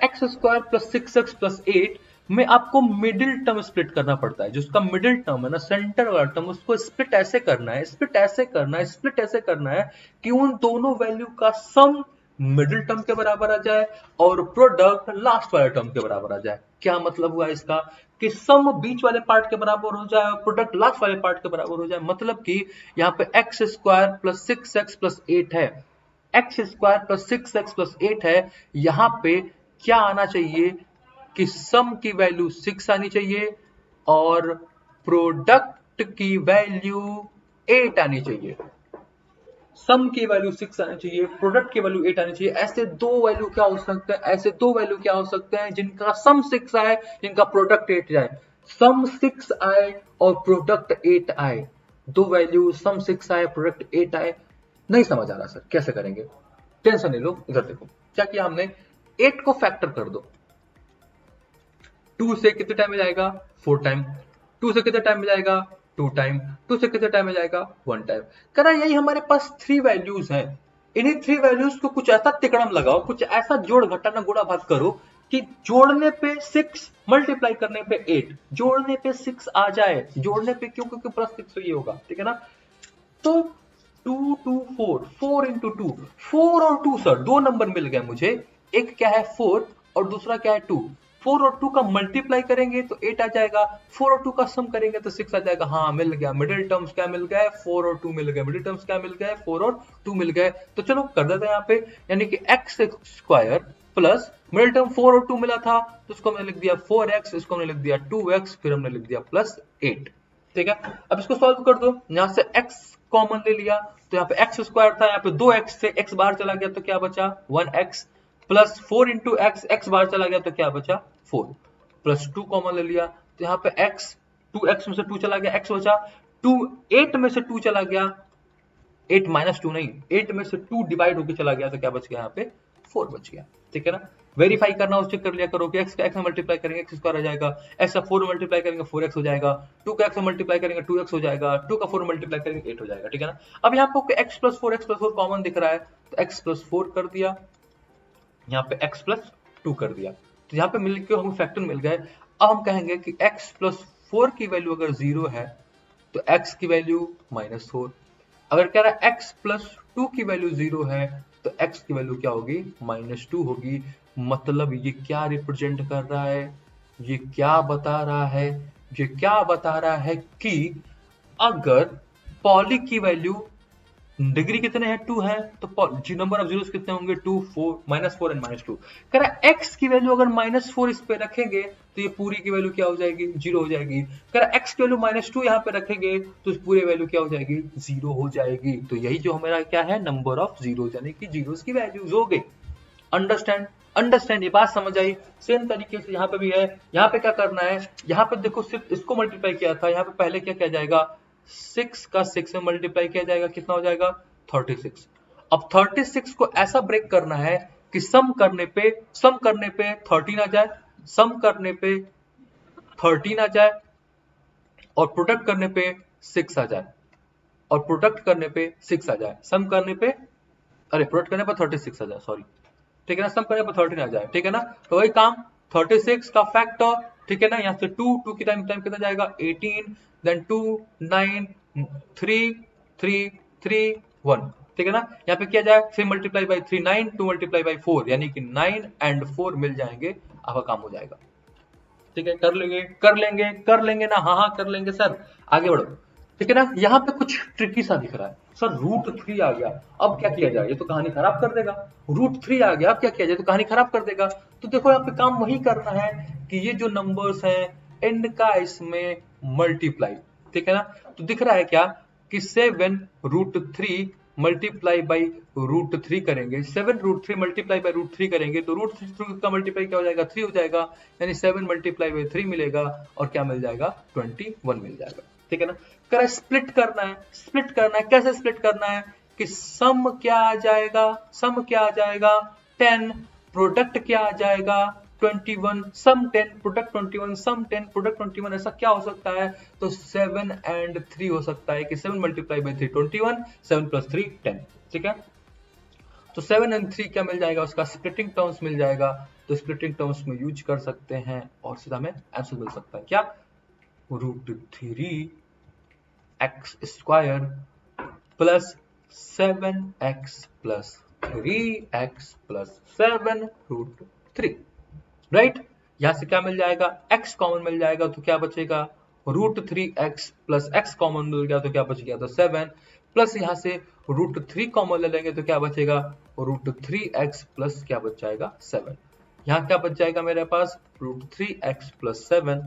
x² + 6x + 8 में आपको मिडिल टर्म स्प्लिट करना पड़ता है। जो उसका मिडिल टर्म है ना, सेंटर वाला टर्म, उसको स्प्लिट ऐसे करना है, स्प्लिट ऐसे करना है कि उन दोनों वैल्यू का सम मिडिल टर्म के बराबर आ जाए और प्रोडक्ट लास्ट वाले टर्म के बराबर आ जाए। क्या मतलब हुआ इसका, कि सम बीच वाले पार्ट के बराबर हो जाए और प्रोडक्ट लास्ट वाले पार्ट के बराबर हो जाए। मतलब कि यहाँ पे x² + 6x + 8 है, x² + 6x + 8 है, यहाँ पे क्या आना चाहिए कि सम की वैल्यू 6 आनी चाहिए और प्रोडक्ट की वैल्यू 8 आनी चाहिए। सम की वैल्यू 6 आनी चाहिए, प्रोडक्ट की वैल्यू 8 आनी चाहिए। ऐसे दो वैल्यू क्या हो सकते हैं, ऐसे दो वैल्यू क्या हो सकते हैं जिनका सम 6 आए, जिनका प्रोडक्ट 8 जाए। सम 6 आए और प्रोडक्ट 8 आए, दो वैल्यू सम 6 आए प्रोडक्ट 8 आए। नहीं समझ आ रहा सर, कैसे करेंगे, टेंशन नहीं लो, इधर देखो क्या किया हमने, 8 को फैक्टर कर दो, 2 से कितने टाइम में जाएगा 4 टाइम, 2 से कितने टाइम में जाएगा 2 टाइम, 2 से कितने टाइम में जाएगा 1 टाइम। करा यही हमारे पास 3 वैल्यूज हैं, इन्हीं 3 वैल्यूज को कुछ ऐसा तिकड़म लगाओ, कुछ ऐसा जोड़ घटाना गुणा भाग करो कि जोड़ने पे 6, मल्टीप्लाई करने पे 8, जोड़ने पे 6 आ जाए, जोड़ने पे क्यों, क्योंकि +6 ये होगा। ठीक है ना, तो 2 2 4, 4 × 2, 4 और 2 सर, दो नंबर मिल गए मुझे, एक क्या है 4 और दूसरा क्या है 2। 4 और 2 का मल्टीप्लाई करेंगे तो 8 आ जाएगा, 4 और 2 का सम करेंगे तो 6 आ जाएगा। हाँ मिल गया, मिडिल टर्म्स क्या मिल गए, 4 और 2 मिल गए, मिडिल टर्म्स क्या मिल गए, 4 और 2 मिल गए। तो चलो कर देते हैं यहाँ पे, यानी कि x² प्लस मिडिल टर्म 4 और 2 मिला था तो उसको हमने लिख दिया 4x, इसको हमने लिख दिया 2x, फिर हमने लिख दिया +8। ठीक है, अब इसको सॉल्व कर दो, यहां से x कॉमन ले लिया तो यहाँ पे x² था, यहाँ पे 2x से x बाहर चला गया तो क्या बचा 1x, प्लस 4 × x, x बाहर चला गया तो क्या बचा 4, प्लस 2 कॉमन ले लिया तो यहाँ पे x, 2x में से 2 चला गया, x बचा 2, 8 में से 2 चला गया, 8 - 2 नहीं, 8 में से 2 डिवाइड होकर चला गया तो क्या बच गया यहाँ पे 4 बच गया। ठीक है ना, वेरीफाई करना उस चेक कर लिया करो कि x का x में मल्टीप्लाई करेंगे x² आ जाएगा, x का 4 मल्टीप्लाई करेंगे 4x हो जाएगा, 2 का x में मल्टीप्लाई करेंगे 2x हो जाएगा, 2 का 4 मल्टीप्लाई करेंगे 8 हो जाएगा। ठीक है ना, अब यहाँ पे x + 4 x + 4 कॉमन दिख रहा है तो x + 4 कर दिया, यहाँ पे x + 2 कर दिया, तो यहाँ पे मिल के हमें फैक्टर मिल गए। अब हम कहेंगे कि x प्लस 4 की वैल्यू अगर 0 है तो x की वैल्यू -4। अगर कह रहा है x प्लस 2 की वैल्यू 0 है तो x की वैल्यू क्या होगी, -2 होगी। मतलब ये क्या रिप्रेजेंट कर रहा है, ये क्या बता रहा है, ये क्या बता रहा है कि अगर पॉली की वैल्यू डिग्री कितने हैं, 2 है, तो जी नंबर ऑफ जीरोस कितने होंगे, 2 4 -4 एंड -2। कह रहा है x की वैल्यू अगर -4 इस पे रखेंगे तो ये पूरी की वैल्यू क्या हो जाएगी, 0 हो जाएगी। कह रहा है x की वैल्यू -2 यहाँ पे रखेंगे तो इस पूरे वैल्यू क्या हो जाएगी, 0 हो जाएगी। तो यही जो हमारा क्या है, नंबर ऑफ जीरो, यानी कि जीरोस की वैल्यूज हो गई। अंडरस्टैंड, अंडरस्टैंड, ये बात समझ आई। सेम तरीके से यहाँ पे भी है। यहाँ पे क्या करना है, यहाँ पे देखो सिर्फ इसको मल्टीप्लाई किया था, यहाँ पे पहले क्या किया जाएगा, 6 का 6 में मल्टीप्लाई किया जाएगा, कितना हो जाएगा, 36। अब 36 को ऐसा ब्रेक करना है कि सम करने पे 13 आ जाए, सम करने पे 13 आ जाए और प्रोडक्ट करने पे 6 आ जाए, और प्रोडक्ट करने पे 6 आ जाए, सम करने पे, अरे प्रोडक्ट करने पर 36 आ जाए, सॉरी, ठीक है ना, सम करने पर 13 आ जाए, ठीक है ना। तो वही काम 36 का फैक्टर, ठीक है ना, यहाँ से 2 की टाइम कितना जाएगा, 18, देन 2 9 3 3 3 1, ठीक है ना। यहाँ पे किया जाए 3 मल्टीप्लाई बाई 3 9, 2 मल्टीप्लाई बाई 4, यानी कि 9 एंड 4 मिल जाएंगे, आपका काम हो जाएगा। ठीक है, कर लेंगे कर लेंगे कर लेंगे ना, हाँ हाँ कर लेंगे सर, आगे बढ़ो। ठीक है ना, यहाँ पे कुछ ट्रिकी सा दिख रहा है सर, √3 आ गया, अब क्या किया जाए, ये तो कहानी खराब कर देगा। √3 आ गया, अब क्या किया जाए, तो कहानी खराब कर देगा। तो देखो यहाँ पे काम वही करना है कि ये जो नंबर्स हैं इनका इसमें मल्टीप्लाई, ठीक है ना। तो दिख रहा है क्या कि 7√3 मल्टीप्लाई बाई √3 करेंगे, 7√3 मल्टीप्लाई बाई √3 करेंगे तो √3 का मल्टीप्लाई क्या हो जाएगा, 3 हो जाएगा, यानी 7 मल्टीप्लाई बाई 3 मिलेगा और क्या मिल जाएगा, 21 मिल जाएगा। ठीक है ना। कर स्प्लिट करना है, स्प्लिट करना है, कैसे स्प्लिट करना है कि सम क्या आ जाएगा, सम क्या आ जाएगा 10, प्रोडक्ट क्या आ जाएगा 21, सम 10 प्रोडक्ट 21, सम 10 प्रोडक्ट 21, ऐसा क्या हो सकता है, तो 7 एंड 3 हो सकता है कि 7 मल्टीप्लाई बाई 3 21, 7 प्लस 3 10, ठीक है। तो 7 एंड 3 क्या मिल जाएगा, उसका स्प्लिटिंग टर्म्स मिल जाएगा, तो स्प्लिटिंग टर्म्स में यूज कर सकते हैं और सीधा हमें आंसर मिल सकता है क्या, √3 x square plus 7x plus 3x plus 7√3, right. यहां से क्या मिल जाएगा, x कॉमन मिल जाएगा तो क्या बचेगा, √3x प्लस x कॉमन मिल गया तो क्या बच गया, तो 7, प्लस यहां से √3 कॉमन ले लेंगे तो क्या बचेगा, √3x प्लस क्या बच जाएगा 7। यहाँ क्या बच जाएगा मेरे पास, √3x प्लस 7,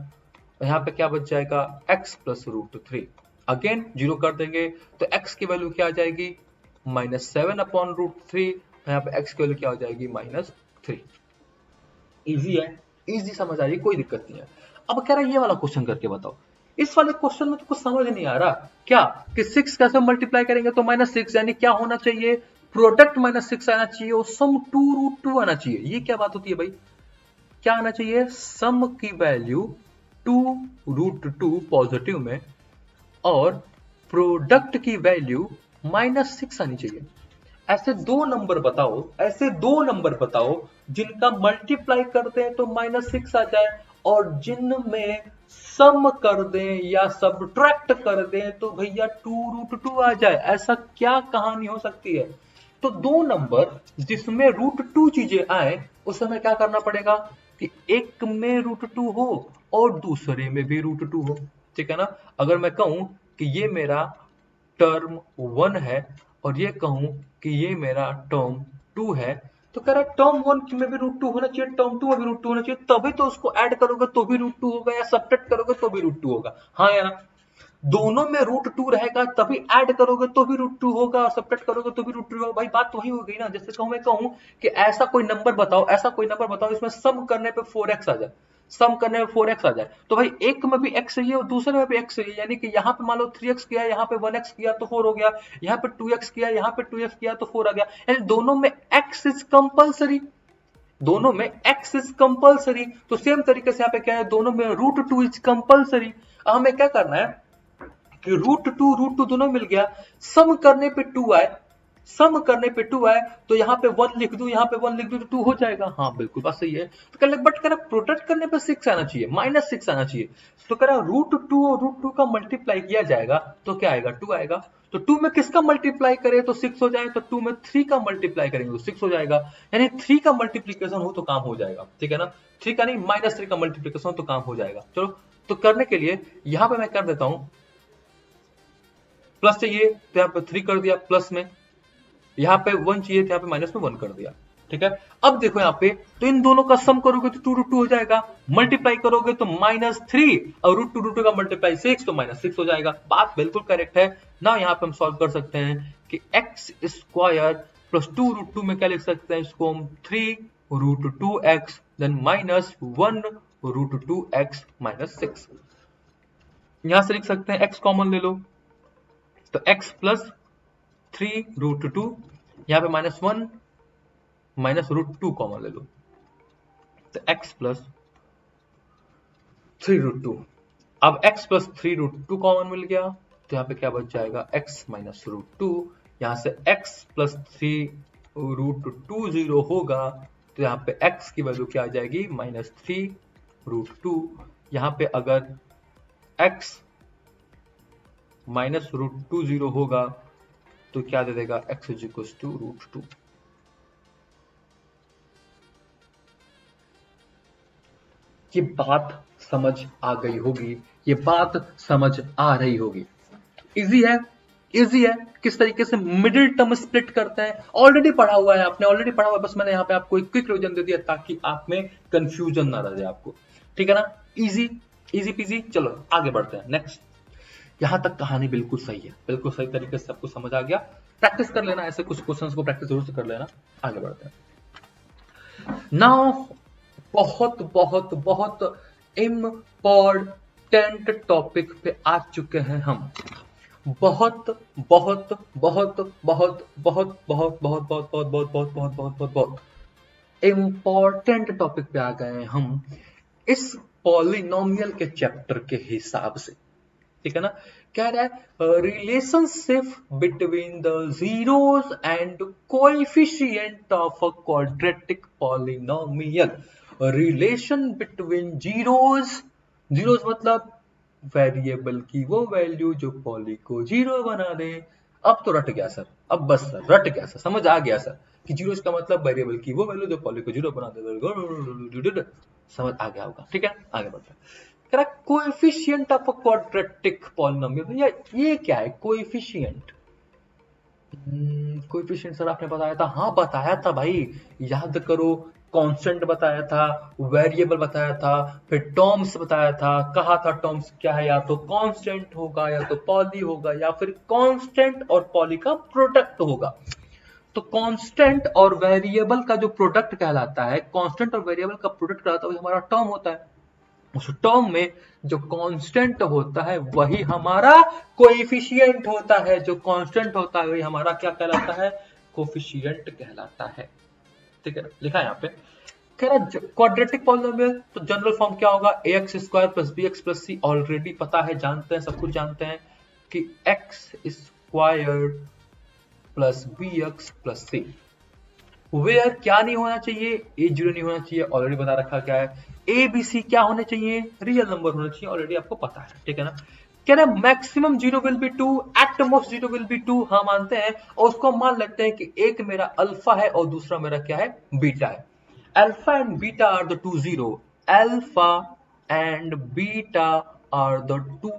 यहाँ पे क्या बच जाएगा, x प्लस √3, अगेन जीरो कर देंगे तो x की वैल्यू क्या आ जाएगी, -7 अपॉन √3, यहाँ पे x की वैल्यू क्या हो जाएगी, -3। इजी है, इजी समझ आ रही है, कोई दिक्कत नहीं है। अब कह रहा है ये वाला क्वेश्चन करके बताओ, इस वाले क्वेश्चन में तो कुछ समझ नहीं आ रहा क्या कि 6 कैसे मल्टीप्लाई करेंगे तो -6, यानी क्या होना चाहिए, प्रोडक्ट -6 आना चाहिए और सम 2√2 आना चाहिए। ये क्या बात होती है भाई, क्या आना चाहिए, सम की वैल्यू 2√2 पॉजिटिव में और प्रोडक्ट की वैल्यू -6 आनी चाहिए। ऐसे दो नंबर बताओ, ऐसे दो नंबर बताओ जिनका मल्टीप्लाई करते हैं तो -6 आ जाए और जिनमें सम कर दें या सब्ट्रैक्ट कर दें तो भैया 2√2 आ जाए। ऐसा क्या कहानी हो सकती है। तो दो नंबर जिसमें √2 चीजें आए उस समय क्या करना पड़ेगा कि एक में √2 हो और दूसरे में भी √2 हो, ठीक है ना। अगर मैं कहूं कि ये मेरा टर्म 1 है और ये कहूं कि ये मेरा टर्म 2 है, तो कह रहा है टर्म 1 में भी √2 होना चाहिए, टर्म 2 में भी √2 होना चाहिए, तभी तो उसको ऐड करोगे तो भी √2 होगा या सब्ट्रैक्ट करोगे तो भी √2 होगा, हाँ या ना। दोनों में √2 रहेगा तभी ऐड करोगे तो भी √2 होगा, सब्ट्रैक्ट करोगे तो भी √2 होगा। भाई बात तो वही हो गई ना। जैसे कहूं मैं कहूं कि ऐसा कोई नंबर बताओ, ऐसा कोई नंबर बताओ इसमें सम करने पे 4x आ जाए, सम करने में 4x आ जाए, तो भाई एक में भी x चाहिए और दूसरे में भी x चाहिए, यानी कि यहाँ पे मान लो 3x किया, यहाँ पे 1x किया तो 4 हो गया, यहाँ पे 2x किया, यहाँ पे 2x किया तो 4 आ गया, यानी दोनों में x इज कंपल्सरी, दोनों में x इज कंपल्सरी। तो सेम तरीके से यहाँ पे क्या है, दोनों में √2 इज कंपल्सरी। हमें क्या करना है कि √2 दोनों मिल गया, सम करने पे 2 आए, सम करने पे 2 आए तो यहाँ पे 1 लिख दूं, यहाँ पे 1 लिख दूं तो 2 हो जाएगा। हाँ बिल्कुल बात सही है। तो कह रहा बट कह रहा प्रोडक्ट करने पे 6 आना चाहिए, -6 आना चाहिए। तो कह रहा √2 और √2 का मल्टीप्लाई किया जाएगा तो क्या आएगा, 2 आएगा। तो 2 में किसका मल्टीप्लाई करें तो 6 हो जाए, तो 2 में 3 का मल्टीप्लाई करेंगे तो 6 हो जाएगा। यानी 3 का मल्टीप्लीकेशन हो तो काम हो जाएगा, ठीक है ना। 3 का नहीं, -3 का मल्टीप्लीकेशन हो तो काम हो जाएगा। चलो तो करने के लिए यहाँ पे मैं कर देता हूं, प्लस चाहिए तो यहाँ पे 3 कर दिया प्लस में, यहाँ पे 1 चाहिए तो यहाँ पे माइनस में 1 कर दिया, ठीक है। अब देखो यहाँ पे तो इन दोनों का सम करोगे तो 2√2 हो जाएगा, मल्टीप्लाई करोगे तो -3 और √2 का मल्टीप्लाई 6 तो -6 हो जाएगा। बात बिल्कुल करेक्ट है ना। यहाँ पे हम सॉल्व कर सकते हैं कि x स्क्वायर प्लस 2√2 में क्या लिख सकते हैं इसको हम 3√2x देन -1√2x -6। यहां से लिख सकते हैं x कॉमन ले लो तो x प्लस 3√2, यहाँ पे -1 -√2 कॉमन ले लो तो x प्लस 3√2। अब x प्लस 3√2 कॉमन मिल गया तो यहाँ पे क्या बच जाएगा, x -√2। यहाँ से x प्लस 3√2 0 होगा तो यहाँ पे x की वैल्यू क्या आ जाएगी, -3√2। यहाँ पे अगर x -√2 0 होगा तो क्या दे देगा, x = √2। ये बात समझ आ गई होगी, ये बात समझ आ रही होगी। इजी है, इजी है। किस तरीके से मिडिल टर्म स्प्लिट करते हैं ऑलरेडी पढ़ा हुआ है आपने, ऑलरेडी पढ़ा हुआ है, बस मैंने यहाँ पे आपको एक क्विक रिवीजन दे दिया ताकि आप में कंफ्यूजन ना रह जाए आपको, ठीक है ना। Easy easy PG. चलो आगे बढ़ते हैं नेक्स्ट। यहां तक कहानी बिल्कुल सही है, बिल्कुल सही तरीके से सबको समझ आ गया। प्रैक्टिस कर लेना, ऐसे कुछ क्वेश्चंस को प्रैक्टिस जरूर से कर लेना। आगे बढ़ते हैं नाउ। बहुत बहुत बहुत इम्पोर्टेंट टॉपिक पे आ चुके हैं हम। बहुत बहुत बहुत बहुत बहुत बहुत बहुत बहुत बहुत बहुत बहुत बहुत बहुत बहुत बहुत इम्पोर्टेंट टॉपिक पे आ गए हैं हम इस पॉलिनोमियल के चैप्टर के हिसाब से, ठीक है ना। कह रहा है relationship between the zeros and coefficient of a quadratic polynomial. Relation between zeros, zeros मतलब वेरिएबल की वो वैल्यू जो पॉली को जीरो बना दे। अब तो रट गया सर, अब बस सर रट गया सर, समझ आ गया सर कि जीरोस का मतलब वेरिएबल की वो वैल्यू जो पॉली को जीरो बना दे। समझ आ गया होगा, ठीक है। आगे बढ़ते हैं। Coefficient of a quadratic polynomial. भैया ये क्या है कोएफिशिएंट? कोएफिशिएंट सर आपने बताया था, हाँ बताया था भाई, याद करो। कांस्टेंट बताया था, वेरिएबल बताया था, फिर टर्म्स बताया था। कहा था टर्म्स क्या है, या तो कांस्टेंट होगा या तो पॉली होगा या फिर कांस्टेंट और पॉली का प्रोडक्ट होगा। तो कांस्टेंट और वेरिएबल का जो प्रोडक्ट कहलाता है, कांस्टेंट और वेरिएबल का प्रोडक्ट कहलाता है, वही हमारा टर्म होता है। उस टर्म में जो कांस्टेंट होता है वही हमारा कोएफिशिएंट होता है, जो कांस्टेंट होता है वही हमारा क्या कहलाता है, कोएफिशिएंट कहलाता है, ठीक है। लिखा है यहाँ पे, कह रहा क्वाड्रेटिक पॉलिनोमियल तो जनरल फॉर्म क्या होगा, ax square plus bx plus c। Already पता है, जानते हैं, सब कुछ जानते हैं कि x square plus bx plus c। Where क्या नहीं होना चाहिए, a0 नहीं होना चाहिए, ऑलरेडी बता रखा क्या है। a b c क्या होने चाहिए, रियल नंबर होना चाहिए, ऑलरेडी आपको पता है, ठीक है ना। कह रहे maximum 0 will be 2, at most 0 will be 2। हाँ मानते हैं, और उसको मान लेते हैं कि एक मेरा अल्फा है और दूसरा मेरा क्या है, बीटा है। Alpha and beta are the two zero, alpha and beta are the two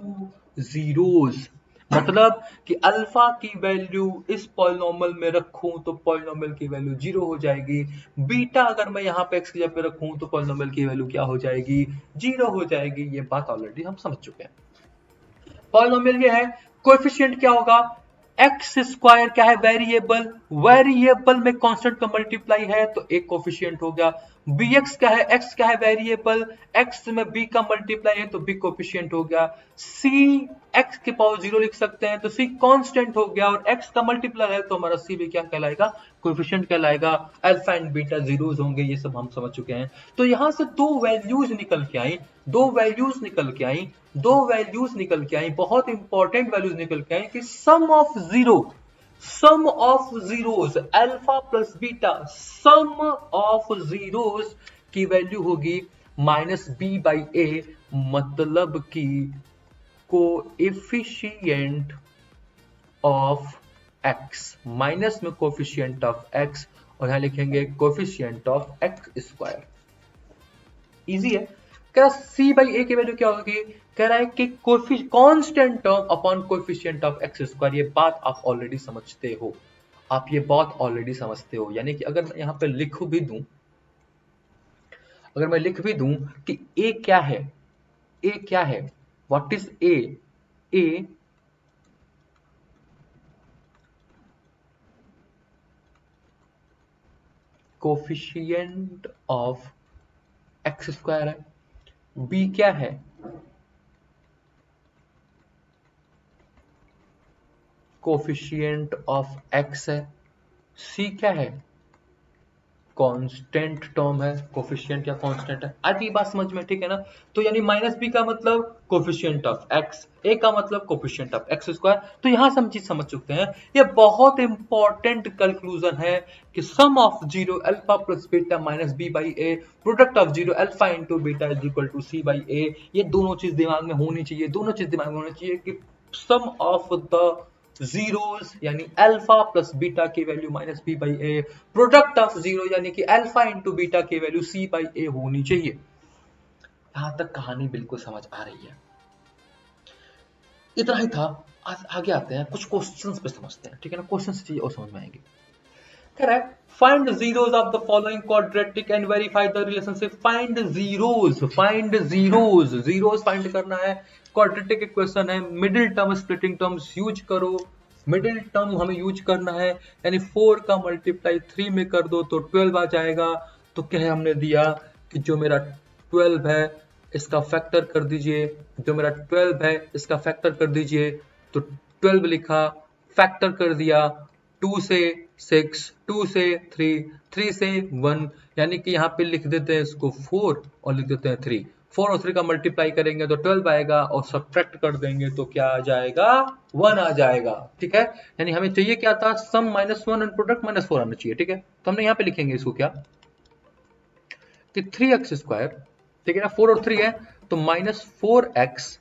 zeros. मतलब कि अल्फा की वैल्यू इस पॉलिनोमियल में रखूं तो पॉलिनोमियल की वैल्यू 0 हो जाएगी। बीटा अगर मैं यहाँ पे x की जगह पे रखूं तो पॉलिनोमियल की वैल्यू क्या हो जाएगी, 0 हो जाएगी। ये बात ऑलरेडी हम समझ चुके हैं। पॉलिनोमियल ये है, कोएफिशिएंट क्या होगा, एक्स स्क्वायर क्या है, वेरिएबल, वेरिएबल में कांस्टेंट का मल्टीप्लाई है तो एक कोएफिशिएंट हो गया। bx क्या है, x क्या है, वेरिएबल, x में b का मल्टीप्लाई है तो b कोएफिशिएंट हो गया। c x के पावर 0 लिख सकते हैं तो c कांस्टेंट हो गया, और x का मल्टीप्लाई है तो हमारा c भी क्या कहलाएगा, कोएफिशिएंट कहलाएगा। अल्फा एंड बीटा जीरोस होंगे, ये सब हम समझ चुके हैं। तो यहां से दो वैल्यूज निकल के आई, दो वैल्यूज निकल के आई, दो वैल्यूज निकल के आई, बहुत इंपॉर्टेंट वैल्यूज निकल के आई कि sum of zero, sum of zeros alpha plus beta, sum of zeros की वैल्यू होगी माइनस बी बाई ए, मतलब कि कोएफिशिएंट ऑफ एक्स, माइनस में कोएफिशिएंट ऑफ एक्स और यहां लिखेंगे coefficient of x square. Easy है। कह रहा सी बाई ए की वैल्यू क्या होगी, कह रहा है कि constant term upon coefficient of x square. ये बात आप ऑलरेडी समझते हो, आप ये बात ऑलरेडी समझते हो। यानी कि अगर मैं यहां पे लिख भी दूं, अगर मैं लिख भी दूं कि ए क्या है, ए क्या है, what is a, A coefficient of x square है, बी क्या है, कोफिशिएंट ऑफ एक्स है, सी क्या है, कांस्टेंट टर्म है, कोफिशिएंट या कांस्टेंट है। आज ये बात समझ में, ठीक है ना। तो यानी माइनस बी का मतलब कोफिशिएंट ऑफ एक्स, ए का मतलब कोफिशिएंट ऑफ एक्स स्क्वायर। तो यहां से हम चीज समझ चुकते हैं, ये बहुत इंपॉर्टेंट कंक्लूजन है कि sum of zero alpha plus beta minus B by A, product of zero alpha into beta is equal to c by a. ये दोनों चीज दिमाग में होनी चाहिए, दोनों चीज दिमाग में होनी चाहिए कि सम ऑफ द जीरोस यानी अल्फा प्लस बीटा की value minus B by A, product of zero यानी कि अल्फा इंटू बीटा की वैल्यू सी बाई ए होनी चाहिए। यहां तक कहानी बिल्कुल समझ आ रही है। इतना ही था। आज आगे आते हैं, कुछ क्वेश्चंस पे समझते हैं, ठीक है ना। क्वेश्चंस चीजें और समझ में आएंगे। Correct, find the zeros of the following quadratic and verify the relationship. find zeros, find zeros, zeros find करना है। क्वाड्रेटिक इक्वेशन है, middle term splitting terms use करो, मिडिल टर्म हमें यूज करना है। यानी 4 का मल्टीप्लाई 3 में कर दो तो 12 आ जाएगा। तो क्या है, हमने दिया कि जो मेरा 12 है इसका फैक्टर कर दीजिए, जो मेरा 12 है इसका फैक्टर कर दीजिए। तो 12 लिखा, फैक्टर कर दिया, 2 से 6, 2 से 3, 3 से 1, यानी कि यहाँ पे लिख देते हैं इसको 4 और लिख देते हैं 3। 4 और 3 का मल्टीप्लाई करेंगे तो 12 आएगा और सब्ट्रैक्ट कर देंगे तो क्या आ जाएगा, 1 आ जाएगा। ठीक है, यानी हमें चाहिए क्या था, सम -1 एंड प्रोडक्ट -4 आना चाहिए। ठीक है, तो हमने यहाँ पे लिखेंगे इसको क्या कि 3x स्क्वायर, ठीक है ना, 4 और 3 है तो -4x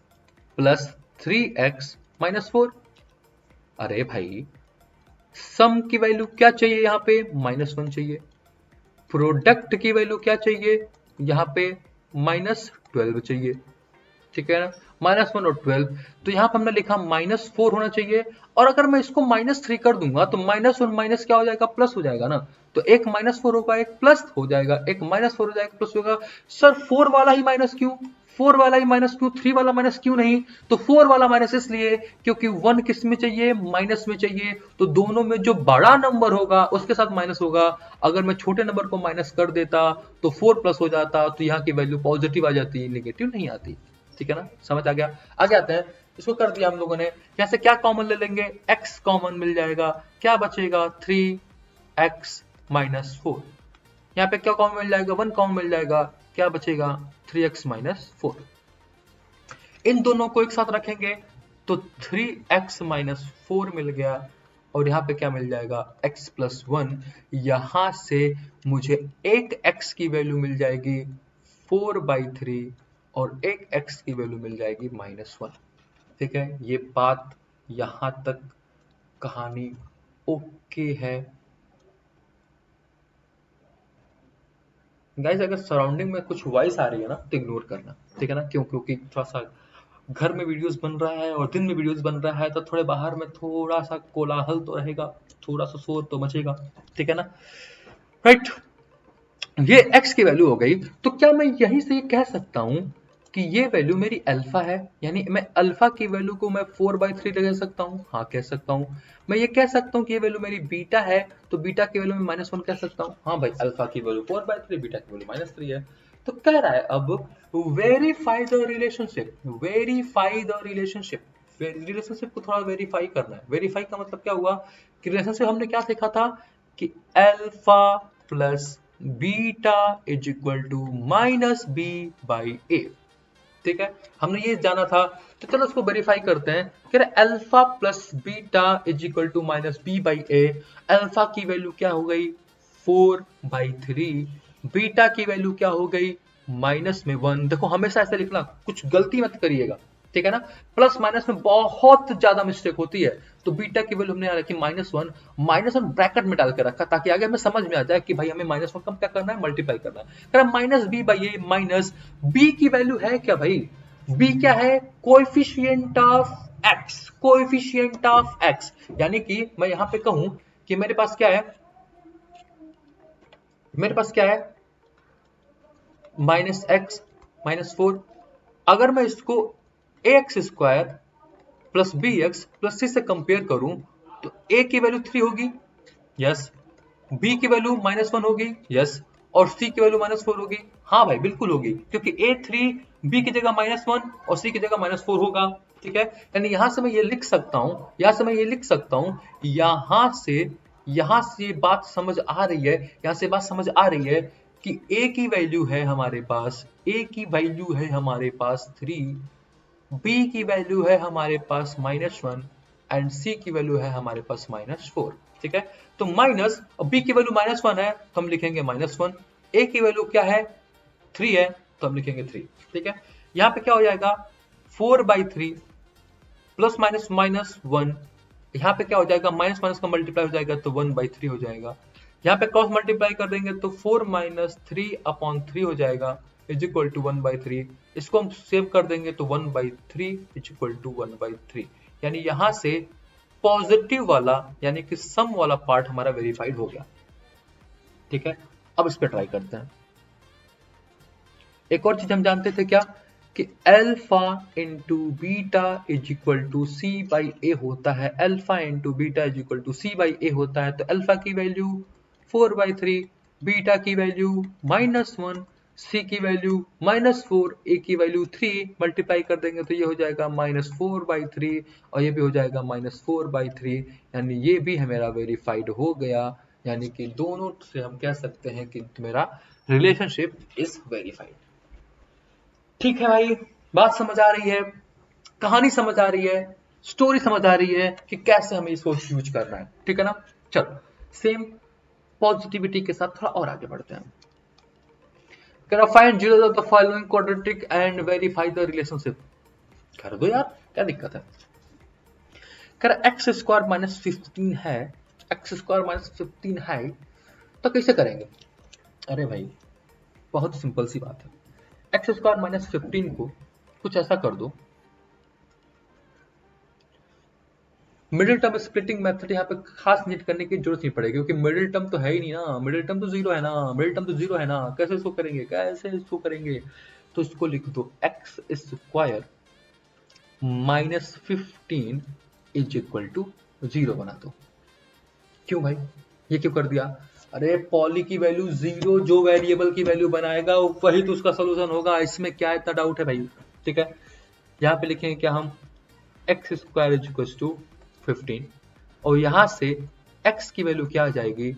प्लस 3x -4। अरे भाई, सम की वैल्यू क्या चाहिए, यहाँ पे -1 चाहिए, प्रोडक्ट की वैल्यू क्या चाहिए, यहाँ पे -12 चाहिए। ठीक है ना, -1 और 12, तो यहाँ पे हमने लिखा -4 होना चाहिए। और अगर मैं इसको -3 कर दूंगा तो माइनस और माइनस क्या हो जाएगा, प्लस हो जाएगा ना। तो एक -4 होगा, एक प्लस हो जाएगा, एक -4 हो जाएगा, प्लस होगा। सर 4 वाला ही माइनस क्यों, 4 वाला ही माइनस क्यों, 3 वाला माइनस क्यों नहीं? तो 4 वाला माइनस इसलिए क्योंकि 1 किस में चाहिए, माइनस में चाहिए। तो दोनों में जो बड़ा नंबर होगा उसके साथ माइनस होगा। अगर मैं छोटे नंबर को माइनस कर देता तो 4 प्लस हो जाता, तो यहाँ की वैल्यू पॉजिटिव आ जाती, नेगेटिव नहीं आती। ठीक है ना, समझ आ गया। आगे आते हैं, इसको कर दिया हम लोगों ने। यहाँ से क्या कॉमन ले लेंगे, x कॉमन मिल जाएगा, क्या बचेगा 3x -4। यहाँ पे क्या कॉमन मिल जाएगा, 1 कॉमन मिल जाएगा, क्या बचेगा 3x -4। इन दोनों को एक साथ रखेंगे तो 3x -4 मिल गया और यहाँ पे क्या मिल जाएगा, x + 1। यहाँ से मुझे एक x की वैल्यू मिल जाएगी 4/3 और एक x की वैल्यू मिल जाएगी -1। ठीक है, ये बात यहां तक कहानी ओके है। गाइस, अगर सराउंडिंग में कुछ वॉइस आ रही है ना तो इग्नोर करना, ठीक है ना। क्यों, क्योंकि थोड़ा सा घर में वीडियोस बन रहा है और दिन में वीडियोस बन रहा है, तो थोड़े बाहर में थोड़ा सा कोलाहल तो रहेगा, थोड़ा सा शोर तो मचेगा। ठीक है ना, राइट। ये x की वैल्यू हो गई। तो क्या मैं यहीं से ये कह सकता हूं कि ये वैल्यू मेरी अल्फा है, यानी मैं अल्फा की वैल्यू को मैं 4/3 कह सकता हूं? हाँ, कह सकता हूं। मैं ये कह सकता हूं कि ये वैल्यू मेरी बीटा है, तो बीटा की वैल्यू में -1 कह सकता हूं। हाँ भाई, अल्फा की वैल्यू 4/3, बीटा की वैल्यू -3 है। तो कह रहा है अब verify the relationship, verify the relationship. Relationship को थोड़ा वेरीफाई करना है। वेरीफाई का मतलब क्या हुआ कि रिलेशनशिप हमने क्या सीखा था कि alpha plus beta is equal to -b/a। ठीक है, हमने ये जाना था, तो चलो उसको वेरीफाई करते हैं। कह रहे alpha plus beta is equal to minus B by A. Alpha की वैल्यू क्या हो गई 4/3, बीटा की वैल्यू क्या हो गई माइनस में 1। देखो हमेशा ऐसे लिखना, कुछ गलती मत करिएगा, ठीक है ना। प्लस माइनस में बहुत ज्यादा मिस्टेक होती है। तो बीटा की वैल्यू हमने रखी -1, -1 ब्रैकेट में डाल के रखा ताकि आगे हमें समझ में आ जाए कि भाई हमें -1 कम क्या करना है, मल्टीप्लाई करना है। Minus B by A, minus B की वैल्यू है क्या भाई, बी क्या है, coefficient of X, coefficient of X. यानी कि मैं यहां पे कहूं कि मेरे पास क्या है, मेरे पास क्या है -x -4। अगर मैं इसको ax² plus bx plus c से कंपेयर करूं तो a की वैल्यू 3 होगी, यस, b की वैल्यू -1 होगी, यस, और c की वैल्यू -4 होगी। हाँ भाई बिल्कुल होगी, क्योंकि a 3 b की जगह -1 और c की जगह -4 होगा, ठीक है। यानी यहां से मैं ये लिख सकता हूं, यहां से मैं ये लिख सकता हूं, यहां से बात समझ आ रही है, यहां से बात समझ आ रही है कि a की वैल्यू है हमारे पास, a की वैल्यू है हमारे पास 3, b की वैल्यू है हमारे पास -1 एंड c की वैल्यू है हमारे पास -4, ठीक है। तो माइनस, b की वैल्यू -1 है तो हम लिखेंगे -1, a की वैल्यू क्या है 3 है तो हम लिखेंगे 3, ठीक है। यहाँ पे क्या हो जाएगा 4/3 प्लस माइनस -1, यहाँ पे क्या हो जाएगा माइनस माइनस का मल्टीप्लाई हो जाएगा तो 1/3 हो जाएगा। यहाँ पे क्रॉस मल्टीप्लाई कर देंगे तो 4 - 3/3 हो जाएगा इज इक्वल टू 1/3। इसको हम सेव कर देंगे तो 1/3 इज इक्वल टू 1/3। यानी यहाँ से पॉजिटिव वाला यानी कि सम वाला पार्ट हमारा वेरीफाइड हो गया, ठीक है। अब इस पे ट्राई करते हैं। एक और चीज हम जानते थे क्या कि alpha into beta is equal to c by a होता है। Alpha into beta is equal to c by a होता है। तो अल्फा की वैल्यू 4/3, बीटा की वैल्यू -1, सी की वैल्यू -4, ए की वैल्यू 3, मल्टीप्लाई कर देंगे तो ये हो जाएगा -4/3 और ये भी हो जाएगा -4/3। यानी ये भी मेरा वेरीफाइड हो गया। यानी कि दोनों से हम कह सकते हैं कि मेरा रिलेशनशिप इज वेरीफाइड। ठीक है भाई, बात समझ आ रही है, कहानी समझ आ रही है, स्टोरी समझ आ रही है कि कैसे हमें इसको यूज करना है, ठीक है ना। चलो सेम पॉजिटिविटी के साथ थोड़ा और आगे बढ़ते हैं। कह रहा find zero of the following quadratic and verify the relationship. कर दो यार, क्या दिक्कत है। कह रहा x² -15 है, x² -15 है तो कैसे करेंगे। अरे भाई बहुत सिंपल सी बात है, x² -15 को कुछ ऐसा कर दो, मिडिल टर्म स्प्लिटिंग मेथड यहाँ पे खास नीट करने की जरूरत नहीं पड़ेगी, क्योंकि मिडिल टर्म तो है ही नहीं ना, मिडिल टर्म तो जीरो है ना, मिडिल टर्म तो जीरो है ना, कैसे इसको करेंगे, कैसे इसको करेंगे। तो इसको लिख दो x² -15 इज इक्वल टू 0 बना दो। क्यों भाई ये क्यों कर दिया, अरे पॉली की वैल्यू 0, जो वेरिएबल की वैल्यू बनाएगा वही तो उसका सोल्यूशन होगा, इसमें क्या इतना डाउट है भाई, ठीक है। यहाँ पे लिखेंगे क्या हम x² इज इक्वल टू 15 और यहां से x की वैल्यू क्या आ जाएगी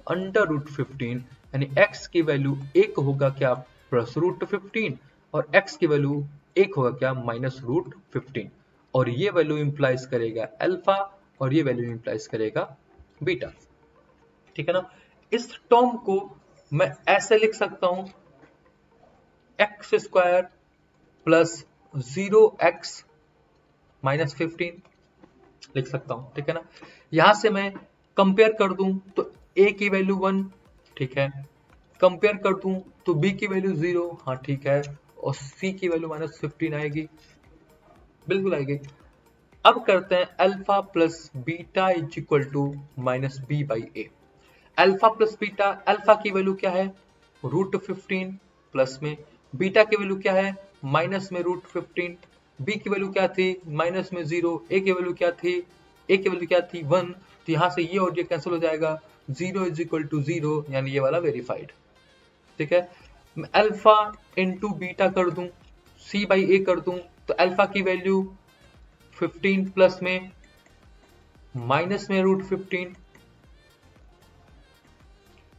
√15, यानी x की वैल्यू 1 होगा क्या +√15 और x की वैल्यू 1 होगा क्या -√15, और ये वैल्यू इंप्लाइज करेगा अल्फा और ये वैल्यू इंप्लाइज करेगा बीटा, ठीक है ना। इस टर्म को मैं ऐसे लिख सकता हूं x² प्लस 0x -15 लिख सकता हूं, ठीक है ना। यहां से मैं कंपेयर कर दूं तो a की वैल्यू 1, ठीक है, कंपेयर कर दूं तो b की वैल्यू 0, हाँ ठीक है, और c की वैल्यू -15 आएगी, बिल्कुल आएगी। अब करते हैं alpha plus beta is equal to -b/a। Alpha plus beta, alpha की वैल्यू क्या है √15 प्लस में, बीटा की वैल्यू क्या है माइनस में √15, बी की वैल्यू क्या थी माइनस में 0, ए की वैल्यू क्या थी, ए की वैल्यू क्या थी 1, तो यहाँ से ये और ये कैंसिल हो जाएगा, 0 इज इक्वल टू 0, यानी ये वाला वेरीफाइड, ठीक है। मैं अल्फा इंटू बीटा कर दूं, c/a कर दूं, तो अल्फा की वैल्यू 15 प्लस में माइनस में √15,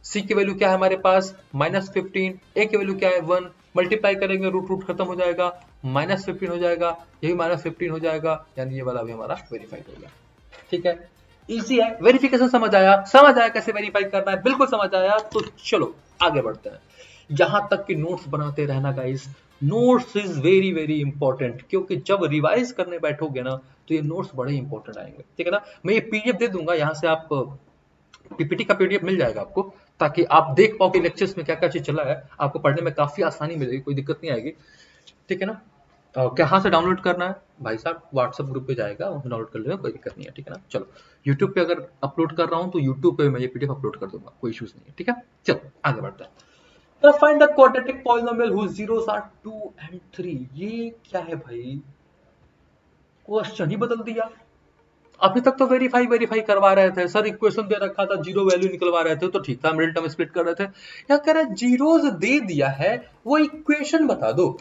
c की वैल्यू क्या है हमारे पास -15, a की वैल्यू क्या है 1, मल्टीप्लाई करेंगे रूट रूट खत्म हो जाएगा, -15 हो जाएगा, ये भी -15 हो जाएगा, यानी ये वाला भी हमारा वेरीफाइड हो गया। ठीक है, इजी है, वेरिफिकेशन समझ आया कैसे वेरीफाई करना है, बिल्कुल समझ आया। तो चलो आगे बढ़ते हैं। यहां तक कि नोट्स बनाते रहना guys, notes is very very important, क्योंकि जब रिवाइज करने बैठोगे ना तो ये नोट्स बड़े इंपॉर्टेंट आएंगे। ठीक है ना, मैं ये पीडीएफ दे दूंगा, यहाँ से आप पीपीटी का पीडीएफ मिल जाएगा आपको, ताकि आप देख पाओ कि लेक्चर्स में क्या क्या चीज चला है, आपको पढ़ने में काफी आसानी मिलेगी, कोई दिक्कत नहीं आएगी। ठीक है ना, कहाँ से डाउनलोड करना है भाई साहब, व्हाट्सएप ग्रुप पे जाएगा, वहाँ डाउनलोड कर लेना, कोई दिक्कत नहीं है। ठीक है ना, चलो यूट्यूब पे अगर अपलोड कर रहा हूँ तो यूट्यूब पे मैं ये पीडीएफ अपलोड कर दूंगा, कोई इश्यूज नहीं है। ठीक है, चलो आगे बढ़ते हैं। तो find the quadratic polynomial whose zeros are 2 and 3। ये क्या है भाई, क्वेश्चन ही बदल दिया। अभी तक तो वेरीफाई वेरीफाई करवा रहे थे सर, इक्वेशन दे रखा था, जीरो वैल्यू निकलवा रहे थे तो ठीक था, मिडिल टर्म स्प्लिट कर रहे थे। क्या कह रहा है, जीरोस दे दिया है, वो इक्वेशन बता दो।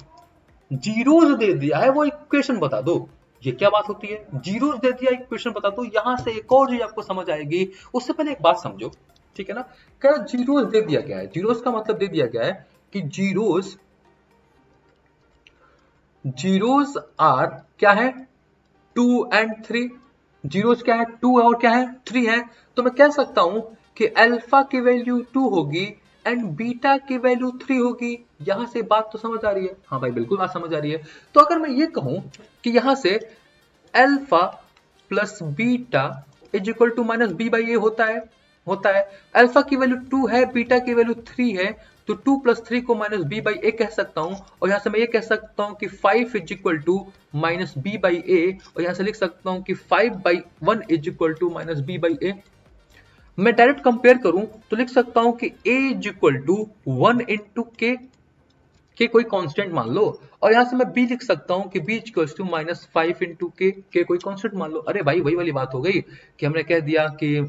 जीरोस दे दिया है, वो इक्वेशन बता दो। ये क्या बात होती है, जीरोस दे दिया, इक्वेशन बता दो। यहां से एक और चीज आपको समझ आएगी, उससे पहले एक बात समझो। ठीक है ना, क्या जीरोस दे दिया गया है, जीरोस का मतलब दे दिया गया है कि जीरोस आर क्या है, 2 and 3। जीरोस क्या है, 2 है और क्या है, 3 है। तो मैं कह सकता हूं कि अल्फा की वैल्यू 2 होगी एंड बीटा की वैल्यू 3 होगी। यहां से बात तो समझ आ रही है, हाँ भाई बिल्कुल बात समझ आ रही है। तो अगर मैं ये कहूं कि यहां से alpha plus beta is equal to minus B by a होता है। अल्फा की वैल्यू 2 है, बीटा की वैल्यू 3 है, तो 2 प्लस 3 को माइनस बी बाई ए कह सकता हूं। और यहां से मैं ये कह सकता हूं कि 5 is equal to minus B by a, और यहां से लिख सकता हूं कि 5/1 is equal to minus B by a. मैं डायरेक्ट कंपेयर करूं तो लिख सकता हूं कि a is equal to 1 into K कोई कांस्टेंट मान लो, और यहां से मैं b लिख सकता हूं कि b equal to -5 into K कोई कांस्टेंट मान लो। अरे भाई वही वाली बात हो गई कि हमने कह दिया कि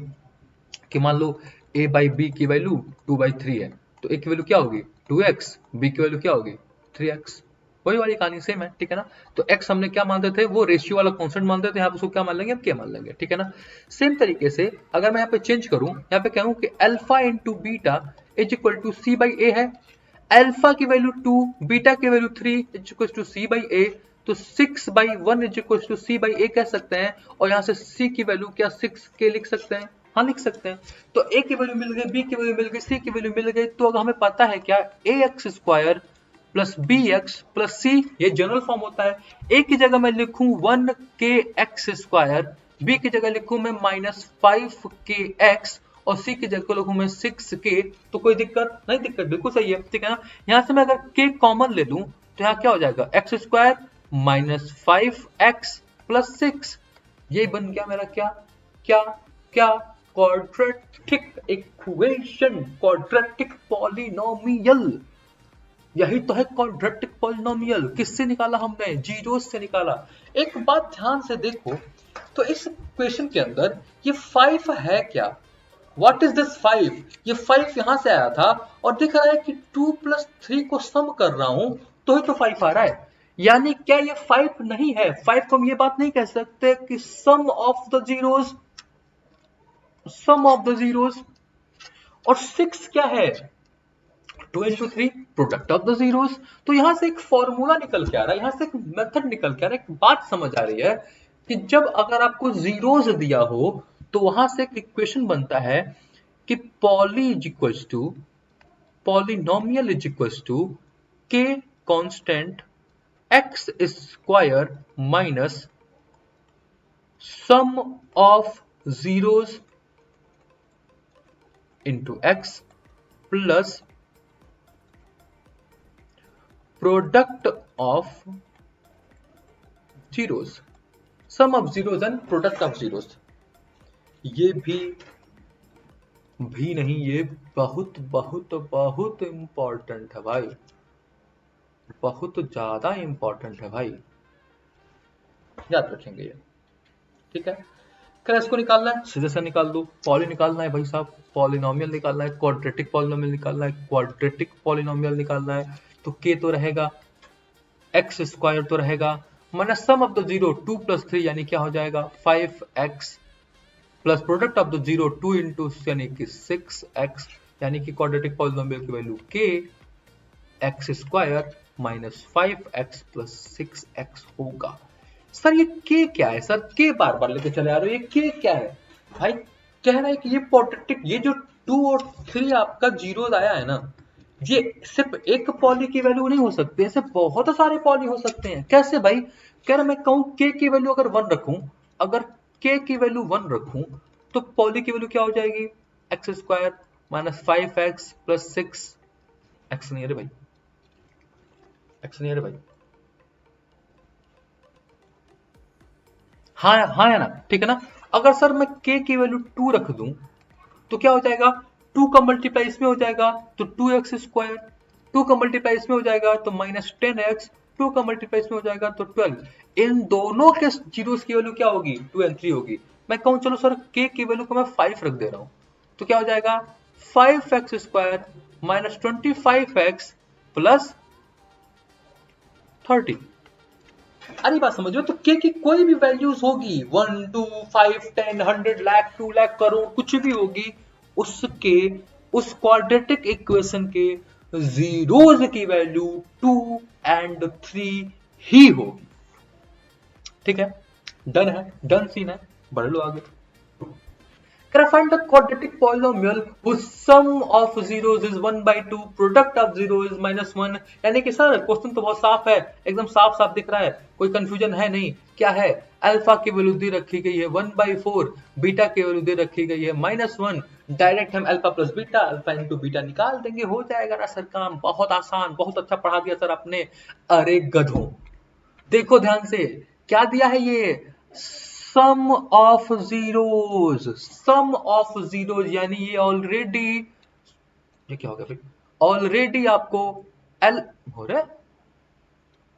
मान लो a बाई बी की वैल्यू 2/3 है, तो a की वैल्यू क्या होगी 2x, b की वैल्यू क्या होगी 3x। वही वाली कहानी सेम है। ठीक है ना, तो x हमने क्या मानते थे, वो रेशियो वाला कांस्टेंट मानते थे, यहाँ पे उसको क्या मान लेंगे, अब क्या मान लेंगे। ठीक है ना, सेम तरीके से अगर मैं यहाँ पे चेंज करूं, यहाँ पे कहूं कि alpha into beta is equal to c by a है। अल्फा की वैल्यू 2, बीटा की value 3 is equal to c by a, तो 6/1 is equal to c by a कह सकते हैं। और यहाँ से c की वैल्यू क्या 6k लिख सकते हैं, हाँ लिख सकते हैं। तो a की वैल्यू मिल गई, b की वैल्यू मिल गई, c की वैल्यू मिल गई। तो अगर हमें पता है क्या, ax square plus bx plus c, ये जनरल फॉर्म होता है। a की जगह मैं लिखूं 1kx स्क्वायर, b की जगह लिखूं मैं -5kx, और c की जगह लिखूं मैं 6k। तो कोई दिक्कत नहीं, दिक्कत बिल्कुल सही है। ठीक है ना, यहां से मैं अगर k कॉमन ले लूं तो यहाँ क्या हो जाएगा, x square minus 5x plus 6, ये बन गया मेरा क्या क्या क्या क्वाड्रेटिक इक्वेशन, क्वाड्रेटिक पॉलिनोमियल। यही तो है क्वाड्रेटिक पॉलिनोमियल। किससे निकाला हमने, जीरोस से निकाला। एक बात ध्यान से देखो, तो इस इक्वेशन के अंदर ये 5 है क्या, व्हाट इज दिस 5, ये 5 यहां से आया था, और दिख रहा है कि 2 प्लस 3 को सम कर रहा हूं तो ही तो 5 आ रहा है। यानी क्या ये 5 नहीं है, 5 को हम ये बात नहीं कह सकते कि सम ऑफ द जीरोस, और 6 क्या है, 2 into 3 product of the zeros. तो यहां से एक फॉर्मूला निकल के आ रहा है, यहां से एक मेथड निकल के आ रहा है। एक बात समझ आ रही है कि जब अगर आपको जीरोस दिया हो तो वहां से एक इक्वेशन बनता है कि polynomial is equals to K constant x square minus sum of zeros into x plus product of zeros, sum of zeros and product of zeros. ये भी नहीं, ये बहुत बहुत बहुत इंपॉर्टेंट है भाई, बहुत ज्यादा इंपॉर्टेंट है भाई, याद रखेंगे ये। ठीक है, क्या इसको निकालना है, सीधे से निकाल दो। पॉली निकालना है भाई साहब, पॉलिनोमियल निकालना है, क्वाड्रेटिक पॉलिनोमियल निकालना है, क्वाड्रेटिक पॉलिनोमियल निकालना है। तो k तो रहेगा, x स्क्वायर तो रहेगा, minus sum of the zero 2 plus 3 यानी क्या हो जाएगा 5x, plus product of the zero 2 into यानी कि 6x, यानी कि क्वाड्रेटिक पॉलिनोमियल की value k x square minus 5x plus 6x होगा। सर ये k क्या है सर? k बार बार लेके चले आ रहे हो, ये k क्या है भाई? कह रहा है कि ये क्वाड्रेटिक, ये जो 2 और 3 आपका जीरो आया है ना, ये सिर्फ एक पॉली की वैल्यू नहीं हो सकती, ऐसे बहुत सारे पॉली हो सकते हैं। कैसे भाई? कह रहा मैं कहूं k की वैल्यू अगर 1 रखूं, अगर k की वैल्यू 1 रखूं तो पॉली की वैल्यू क्या हो जाएगी? X square minus 5x plus 6 x नहीं है रे भाई, एक्स नहीं है रे भाई। हाँ हाँ है ना, ठीक है ना। अगर सर मैं k की वैल्यू 2 रख दूं तो क्या हो जाएगा? 2 का मल्टीप्लाई इसमें हो जाएगा तो 2x स्क्वायर, 2 का मल्टीप्लाई इसमें हो जाएगा तो माइनस 10x, 2 का मल्टीप्लाई इसमें हो जाएगा तो 12। इन दोनों के जीरोस की वैल्यू क्या होगी? 2 और 3 होगी। मैं कहूं चलो सर k की वैल्यू को मैं 5 रख दे रहा हूं तो क्या हो जाएगा? 5x square minus 25x plus 30। अरे बात समझो, तो k की कोई भी वैल्यूज होगी 1 2 5 10 100 लाख 2 लाख करोड़ कुछ भी होगी, उसके उस क्वाड्रेटिक इक्वेशन के जीरोज की वैल्यू 2 एंड 3 ही होगी। ठीक है, डन है, डन सीन है, बढ़ लो आगे। Can I find the quadratic polynomial whose sum of zeros is 1 by 2, product of zero is minus 1? यानी कि सर क्वेश्चन तो बहुत साफ है, एकदम साफ साफ दिख रहा है, कोई कंफ्यूजन है नहीं। क्या है? अल्फा की वैल्यू दे रखी गई है 1 by 4, बीटा की वैल्यू दे रखी गई है माइनस 1। डायरेक्ट हम alpha plus beta, alpha into beta निकाल देंगे, हो जाएगा ना सर काम। बहुत आसान, बहुत अच्छा पढ़ा दिया सर आपने। अरे गधों, देखो ध्यान से, क्या दिया है ये? Sum of zeros, sum of zeros, यानी ये ऑलरेडी, ये क्या हो गया भाई? ऑलरेडी आपको एल हो रहा है।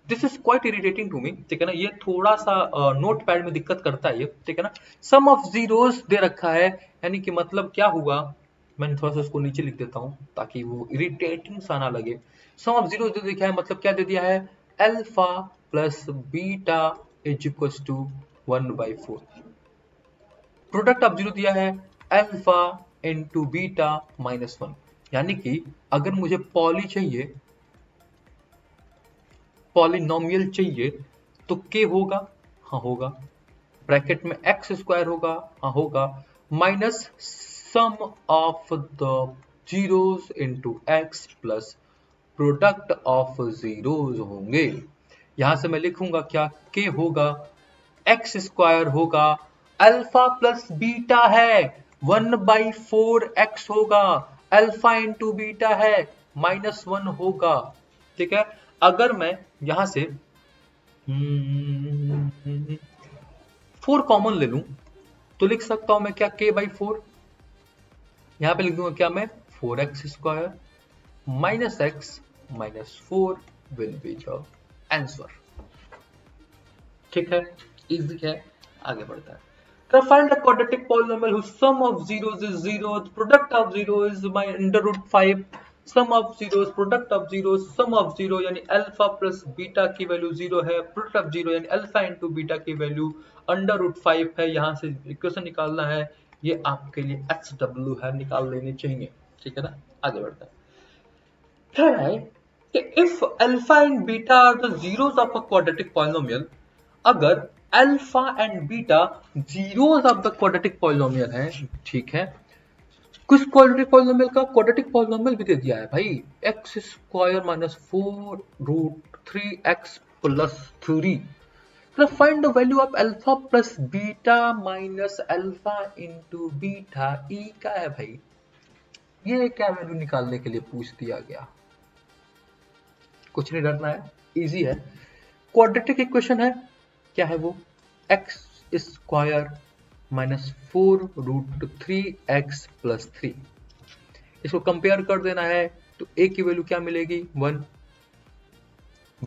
This is quite irritating to me, ठीक है ना, ये थोड़ा सा नोट पैड में दिक्कत करता है ये, ठीक है ना। सम ऑफ जीरोज दे रखा है, यानी कि मतलब क्या हुआ, मैंने थोड़ा सा उसको नीचे लिख देता हूं ताकि वो इरिटेटिंग सा ना लगे। सम ऑफ जीरोज दे दिया है, मतलब क्या दे दिया है? Alpha plus beta is equal to 1/4। Product of zero दिया है अल्फा इंटू बीटा माइनस 1। यानी कि अगर मुझे पॉली चाहिए, पॉलिनोमियल चाहिए, तो k होगा, हाँ होगा, ब्रैकेट में एक्स स्क्वायर होगा, हाँ होगा, minus sum of the zeros into x plus product of zeros होंगे। यहां से मैं लिखूंगा क्या? k होगा, एक्स स्क्वायर होगा, अल्फा प्लस बीटा है 1/4 एक्स होगा, अल्फा इंटू बीटा है माइनस 1 होगा। ठीक है, अगर मैं यहां से 4 कॉमन ले लूं तो लिख सकता हूं मैं क्या? k/4। यहां पे लिख दूंगा क्या मैं? 4x square minus x minus 4 will be the answer. ठीक है, इजी है, आगे बढ़ता है। Find the quadratic polynomial whose sum of zeros is 0, the product of 0 is under root 5, sum of zeros, product of zeros, sum of 0 यानी alpha plus beta की value 0 है, product of 0 यानी अल्फा इंटू बीटा की value under root 5 है। यहाँ से equation निकालना है, ये आपके लिए SW है, निकाल लेने चाहिए। ठीक है ना, आगे बढ़ता है। Third है कि if alpha and beta are the zeros of a quadratic polynomial, अगर alpha and beta zeros of the quadratic polynomial है, ठीक है, कुछ क्वाड्रेटिक पॉलिनोमियल का क्वाड्रेटिक पॉलिनोमियल भी दे दिया है भाई, x square minus 4 root 3x plus 3। तो find the value of alpha plus beta minus alpha into beta, ई क्या है भाई? ये क्या वैल्यू निकालने के लिए पूछ दिया गया? कुछ नहीं डरना है, इजी है। क्वाड्रेटिक इक्वेशन है, क्या है वो? X square minus 4 root 3x plus 3। इसको कंपेयर कर देना है तो a की वैल्यू क्या मिलेगी? 1,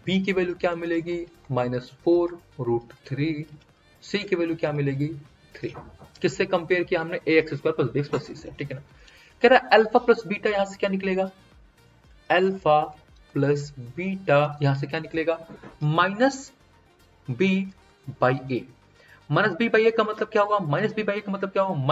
b की वैल्यू क्या मिलेगी? माइनस 4 रूट 3, c की वैल्यू क्या मिलेगी? 3। किससे कंपेयर किया हमने? ax square plus bx plus c से। ठीक है ना, कह रहा है अल्फा प्लस बीटा, यहां से क्या निकलेगा? अल्फा प्लस बीटा यहां से क्या निकलेगा? Minus b by A. Minus B by a का मतलब क्या होगा? माइनस बी बाई ए का मतलब क्या होगा?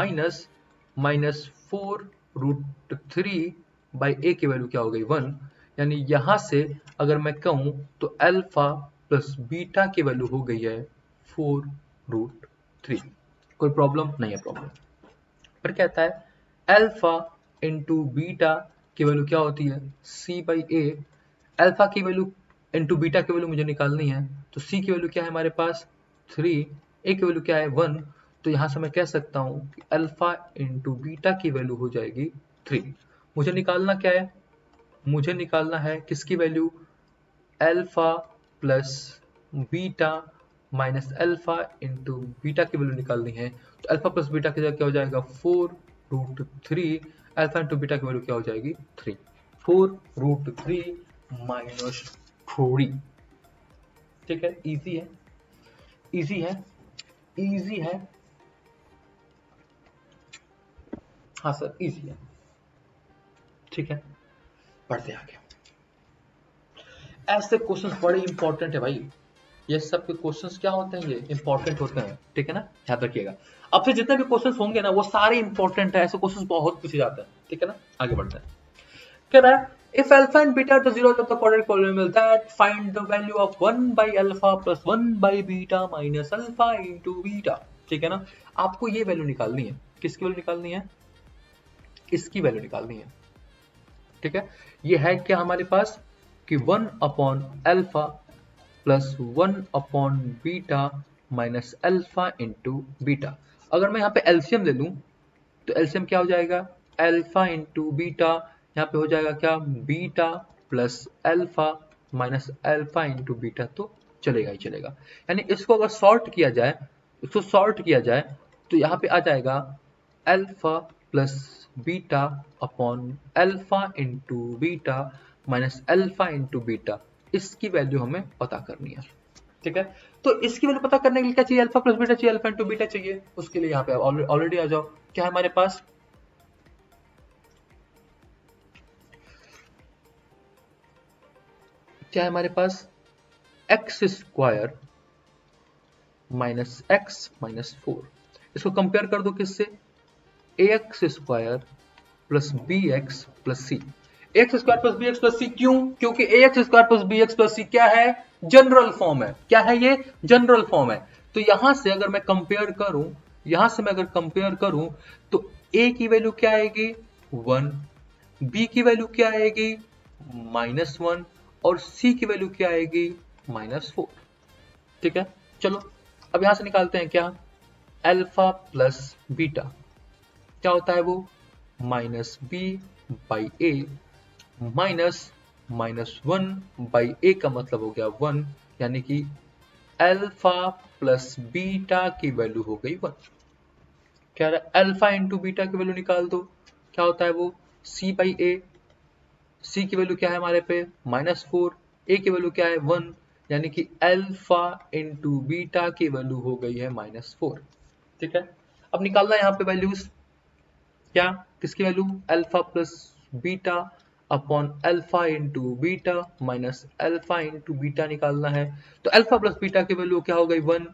माइनस 4 रूट 3 बाई ए की वैल्यू क्या हो गई? 1। यानी यहां से अगर मैं कहूं तो अल्फा प्लस बीटा की वैल्यू हो गई है 4√3। कोई प्रॉब्लम नहीं है प्रॉब्लम। पर कहता है अल्फा इंटू बीटा की वैल्यू क्या होती है c/a। अल्फा की वैल्यू इंटू बीटा की वैल्यू मुझे निकालनी है, तो c की वैल्यू क्या है हमारे पास 3, a की वैल्यू क्या है 1। तो यहां से मैं कह सकता हूं कि अल्फा इंटू बीटा की वैल्यू हो जाएगी 3। मुझे निकालना क्या है, मुझे निकालना है किसकी value, alpha plus beta minus alpha into beta की वैल्यू निकालनी है। तो अल्फा प्लस बीटा की जगह क्या हो जाएगा 4√3, अल्फा इंटू बीटा की वैल्यू क्या हो जाएगी 3, 4√3 माइनस 3। ठीक है, इजी है, इजी है, इजी है। हाँ सर इजी है। ठीक है, बढ़ते आगे। ऐसे क्वेश्चंस बड़े इंपॉर्टेंट है भाई, ये सब के क्वेश्चंस क्या होते हैं, ये इंपॉर्टेंट होते हैं। ठीक है ना, याद रखिएगा। अब से जितने भी क्वेश्चंस होंगे ना वो सारे इंपॉर्टेंट है, ऐसे क्वेश्चंस बहुत पूछे जाते हैं। ठीक है ना, आगे बढ़ते हैं। कह रहा है if alpha and beta are the zeros of the quadratic polynomial that find the value of 1 by alpha plus 1 by beta minus alpha into beta। ठीक है ना, आपको ये वैल्यू निकालनी है, किसकी वैल्यू निकालनी है, इसकी वैल्यू निकालनी है। ठीक है, ये है क्या हमारे पास कि 1 upon alpha plus 1 upon beta minus alpha into beta. अगर मैं यहाँ पे एलसीएम ले लूं तो एलसीएम क्या हो जाएगा, अल्फा इंटू बीटा, यहाँ पे हो जाएगा क्या beta plus alpha minus alpha into beta, तो चलेगा ही चलेगा। यानी इसको अगर सॉल्ट किया जाए, इसको सॉल्ट किया जाए तो यहाँ पे आ जाएगा alpha plus beta upon alpha into beta minus alpha into beta, इसकी वैल्यू हमें पता करनी है। ठीक है, तो इसकी वैल्यू पता करने के लिए क्या चाहिए, अल्फा प्लस बीटा चाहिए, अल्फा इंटू बीटा चाहिए। उसके लिए यहाँ पे ऑलरेडी आ जाओ, क्या है हमारे पास, क्या है हमारे पास x square minus x minus 4। इसको कंपेयर कर दो किससे, a x square plus b x plus c. X square plus b x plus c, क्यों, क्योंकि a x square plus b x plus c क्या है, जनरल फॉर्म है। क्या है ये, जनरल फॉर्म है। तो यहां से अगर मैं कंपेयर करूं, यहां से मैं अगर कंपेयर करूं तो ए की वैल्यू क्या आएगी 1, बी की वैल्यू क्या आएगी -1 और सी की वैल्यू क्या आएगी -4। ठीक है, चलो अब यहां से निकालते हैं क्या, अल्फा प्लस बीटा क्या होता है वो minus B by A minus -1/a का मतलब हो गया 1, यानी कि अल्फा प्लस बीटा की वैल्यू हो गई 1। क्या रहा है, अल्फा इंटू बीटा की वैल्यू निकाल दो, क्या होता है वो c/a। c की वैल्यू क्या है हमारे पे -4, a की वैल्यू क्या है 1, यानी कि अल्फा इंटू बीटा की वैल्यू हो गई है -4। ठीक है, अब निकालना है यहाँ पे वैल्यूज, क्या, किसकी value, alpha plus beta upon alpha into beta minus alpha into beta निकालना है। तो अल्फा प्लस बीटा की वैल्यू क्या हो गई 1,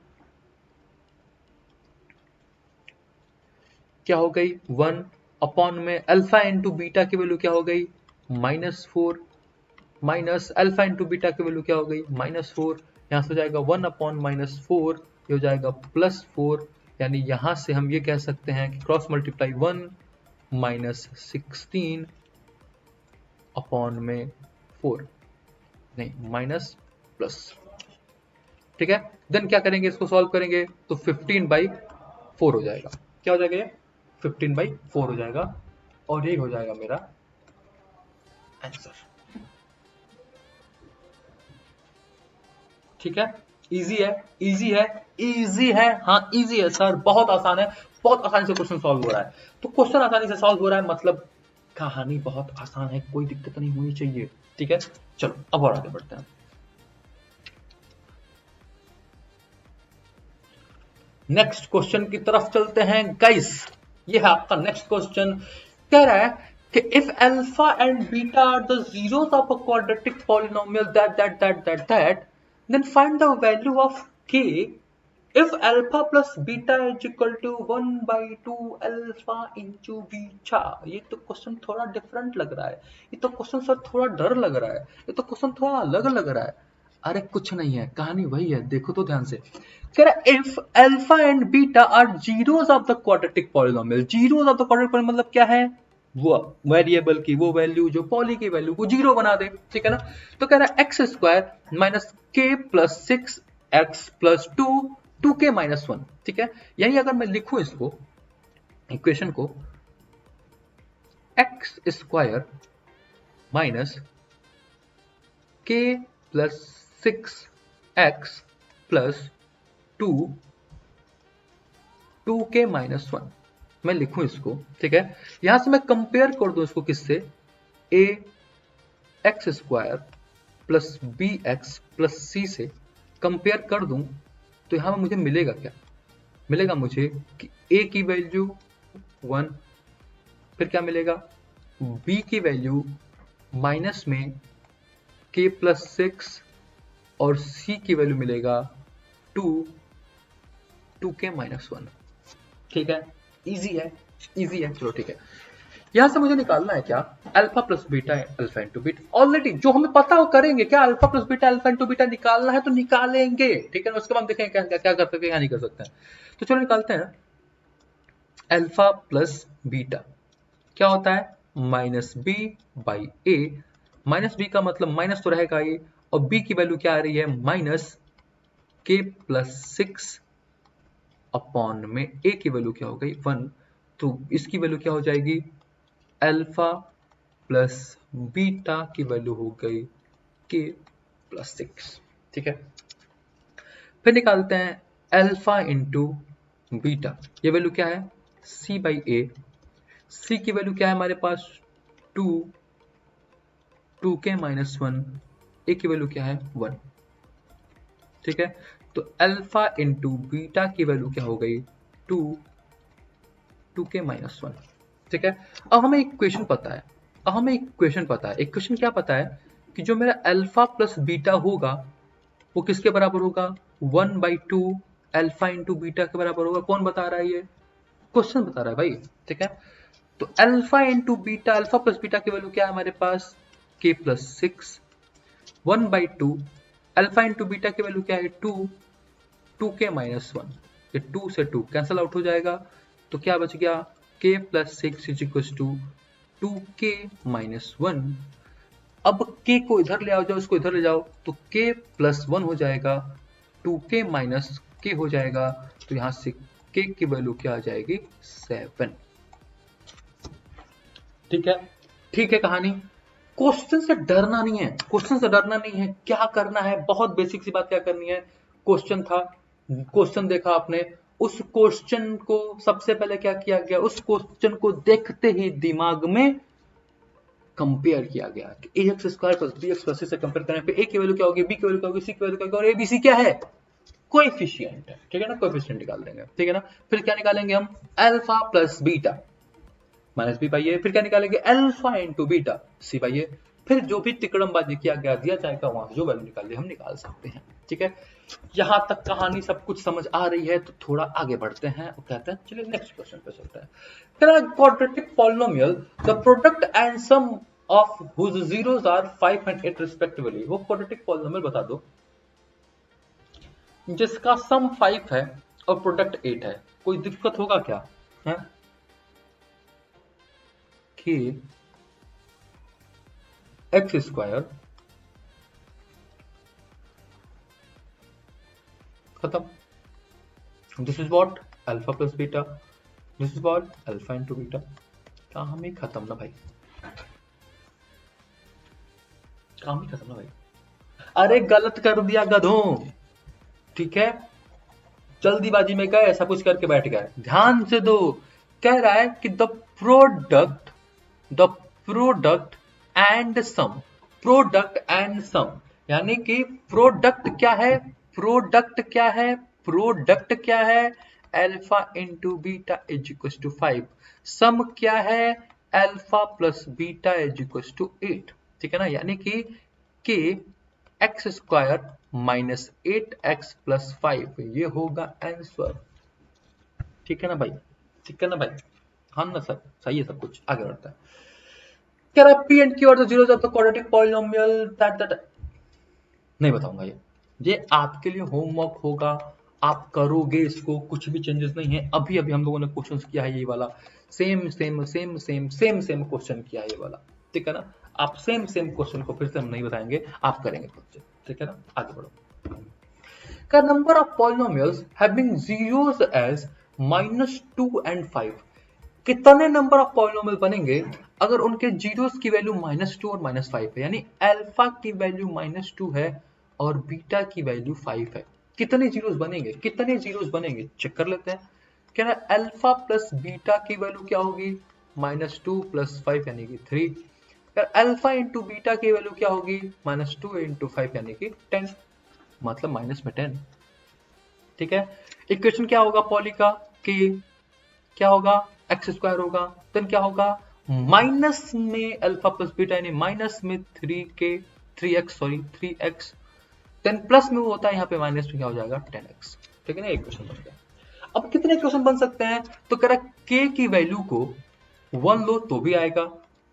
क्या हो गई 1 अपॉन में अल्फा इंटू बीटा की वैल्यू क्या हो गई -4 माइनस अल्फा इंटू बीटा की वैल्यू क्या हो गई -4। यहाँ से हो जाएगा 1 अपॉन -4, ये हो जाएगा +4। यानी यहां से हम ये कह सकते हैं कि क्रॉस मल्टीप्लाई 1 -16 अपॉन में 4, नहीं माइनस प्लस। ठीक है, देन क्या करेंगे, इसको सॉल्व करेंगे तो 15/4 हो जाएगा। क्या हो जाएगा ये 15/4 हो जाएगा, और ये हो जाएगा मेरा आंसर। ठीक है, इजी है, इजी है, इजी है, हाँ इजी है सर, बहुत आसान है, बहुत आसानी से क्वेश्चन सॉल्व हो रहा है। तो क्वेश्चन आसानी से सॉल्व हो रहा है मतलब कहानी बहुत आसान है, कोई दिक्कत नहीं होनी चाहिए। ठीक है, चलो अब और आगे बढ़ते हैं। नेक्स्ट क्वेश्चन की तरफ चलते हैं गाइस। ये है आपका नेक्स्ट क्वेश्चन। कह रहा है कि if alpha and beta are the zeros of a quadratic polynomial that then find the value of k if alpha plus beta is equal to 1/2 alpha into beta. ये तो question थोड़ा different लग रहा है, ये तो क्वेश्चन सर थोड़ा डर लग रहा है, ये तो क्वेश्चन थोड़ा अलग लग रहा है। अरे कुछ नहीं है, कहानी वही है, देखो तो ध्यान से। कह रहा है if alpha and beta are zeros of the quadratic polynomial. Zeros of the quadratic polynomial मतलब क्या है, वो वेरिएबल की वो वैल्यू जो पॉली की वैल्यू को जीरो बना दे, ठीक है ना। तो कह रहा है एक्स स्क्वायर माइनस के प्लस 6x प्लस 2k-1, ठीक है। यानी अगर मैं लिखूं इसको इक्वेशन को, एक्स स्क्वायर माइनस के प्लस 6x प्लस 2k-1, मैं लिखूं इसको, ठीक है। यहां से मैं कंपेयर कर दूं इसको किससे, a x square plus b x plus c से कंपेयर कर दूं, तो यहां में मुझे मिलेगा क्या, मिलेगा मुझे कि ए की वैल्यू 1, फिर क्या मिलेगा बी की वैल्यू माइनस में के प्लस 6 और सी की वैल्यू मिलेगा 2k-1, ठीक है। इजी है, इजी है, चलो ठीक है। यहां से मुझे निकालना है क्या, alpha plus beta alpha into beta. Already जो हमें पता हो करेंगे क्या, alpha plus beta alpha into beta निकालना है तो निकालेंगे, ठीक है ना। उसके बाद देखेंगे क्या क्या कर सकते हैं क्या नहीं कर सकते हैं। तो चलो निकालते हैं। अल्फा प्लस बीटा क्या होता है, minus B by A. Minus B का मतलब माइनस तो रहेगा ये, और बी की वैल्यू क्या आ रही है, माइनस के प्लस 6 अपॉन में ए की वैल्यू क्या हो गई 1, तो इसकी वैल्यू क्या हो जाएगी, अल्फा प्लस बीटा की वैल्यू हो गई के प्लस 6, ठीक है। फिर निकालते हैं अल्फा इंटू बीटा, ये वैल्यू क्या है सी बाई ए। सी की वैल्यू क्या है हमारे पास 2k-1, ए की वैल्यू क्या है 1, ठीक है। तो अल्फा इंटू बीटा की वैल्यू क्या हो गई 2k-1, ठीक है। अब हमें एक क्वेश्चन पता है, अब हमें एक क्वेश्चन पता है, एक क्वेश्चन क्या पता है कि जो मेरा अल्फा प्लस बीटा होगा वो किसके बराबर होगा, 1/2 अल्फा इंटू बीटा के बराबर होगा। कौन बता रहा है, ये क्वेश्चन बता रहा है भाई, ठीक है। तो alpha into beta, alpha plus beta की वैल्यू क्या है हमारे पास k plus 6, 1/2 alpha into beta की वैल्यू क्या है 2k-1। ये 2 से 2 कैंसिल आउट हो जाएगा, तो क्या बच गया k plus 6 is equal to 2k-1। अब k को इधर ले आओ, जाओ इसको इधर ले जाओ, तो k प्लस 1 हो जाएगा, 2k माइनस k हो जाएगा, तो यहां से k की वैल्यू क्या आ जाएगी 7, ठीक है। ठीक है कहानी, क्वेश्चन से डरना नहीं है, क्वेश्चन से डरना नहीं है। क्या करना है, बहुत बेसिक सी बात क्या करनी है, क्वेश्चन था, क्वेश्चन देखा आपने, उस क्वेश्चन को सबसे पहले क्या किया गया, उस क्वेश्चन को देखते ही दिमाग में कंपेयर किया गया कि a x square plus b x plus c से कंपेयर करने पे ए की वैल्यू क्या होगी, बी की वैल्यू क्या होगी, सी की वैल्यू क्या होगी, और ए बी सी क्या है, कोएफिशिएंट है, ठीक है ना, कोएफिशिएंट निकाल देंगे, ठीक है ना। फिर क्या निकालेंगे हम, alpha plus beta minus b by a, फिर क्या निकालेंगे alpha into beta c by a. फिर जो भी तिकड़मबाजी किया गया दिया जाएगा, वहां से जो वैल्यू निकाल हम निकाल सकते हैं, ठीक है। यहां तक कहानी सब कुछ समझ आ रही है, तो थोड़ा आगे बढ़ते हैं और कहते हैं चलिए नेक्स्ट क्वेश्चन पे चलते हैं। Quadratic polynomial the product and sum of whose zeros are 5 and 8 respectively. वो क्वाड्रेटिक पॉलिनोमियल बता दो जिसका सम 5 है और प्रोडक्ट 8 है। कोई दिक्कत होगा क्या है कि एक्स स्क्वायर खत्म, this is what alpha plus beta, this is what alpha into beta. काम ही खत्म ना भाई, काम ही खत्म ना भाई। अरे गलत कर दिया गधों, ठीक है, जल्दीबाजी में गए ऐसा कुछ करके बैठ गए, ध्यान से दो। कह रहा है कि product the product and sum, product and sum, यानी कि प्रोडक्ट क्या है, प्रोडक्ट क्या है, प्रोडक्ट क्या है alpha into beta is equal to 5, sum क्या है alpha plus beta is equal to 8, ठीक है ना। यानी कि के x square minus 8x plus 5, ये होगा आंसर। ठीक है ना भाई, ठीक है ना भाई, हाँ ना सर, सही है सब कुछ। आगे बढ़ता है। कह रहा P and Q R the zeros of the quadratic polynomial that नहीं बताऊंगा ये आपके लिए होमवर्क होगा, आप करोगे इसको, कुछ भी चेंजेस नहीं है। अभी अभी हम लोगों ने क्वेश्चन किया है ये वाला, same same same same same same question किया है ये वाला, ठीक है ना। आप सेम सेम क्वेश्चन को फिर से हम नहीं बताएंगे, आप करेंगे खुद से, ठीक है ना। आगे बढ़ो। का number of polynomials having zeros as -2 and 5, कितने नंबर ऑफ पॉलिनोमियल बनेंगे अगर उनके जीरोस की वैल्यू -2 और -5 है, यानी अल्फा की वैल्यू -2 है और बीटा की वैल्यू 5 है। कितने जीरोस बनेंगे, कितने जीरोस बनेंगे, चेक कर लेते हैं। क्या है, अल्फा प्लस बीटा की वैल्यू क्या होगी, -2 + 5 यानी कि 3। यार अल्फा इंटू बीटा की वैल्यू क्या होगी, -2 × 5 यानी कि 10, मतलब माइनस में 10। ठीक है, इक्वेशन क्या होगा पॉली का, कि क्या होगा, एक्स स्क्वायर होगा, देन क्या होगा, माइनस में अल्फा प्लस बीटा यानी माइनस में 3x, देन प्लस में वो होता है यहाँ पे माइनस में क्या हो जाएगा 10x। ठीक है ना, एक क्वेश्चन बन गया। अब कितने क्वेश्चन बन सकते हैं, तो कह रहा k की वैल्यू को 1 लो तो भी आएगा,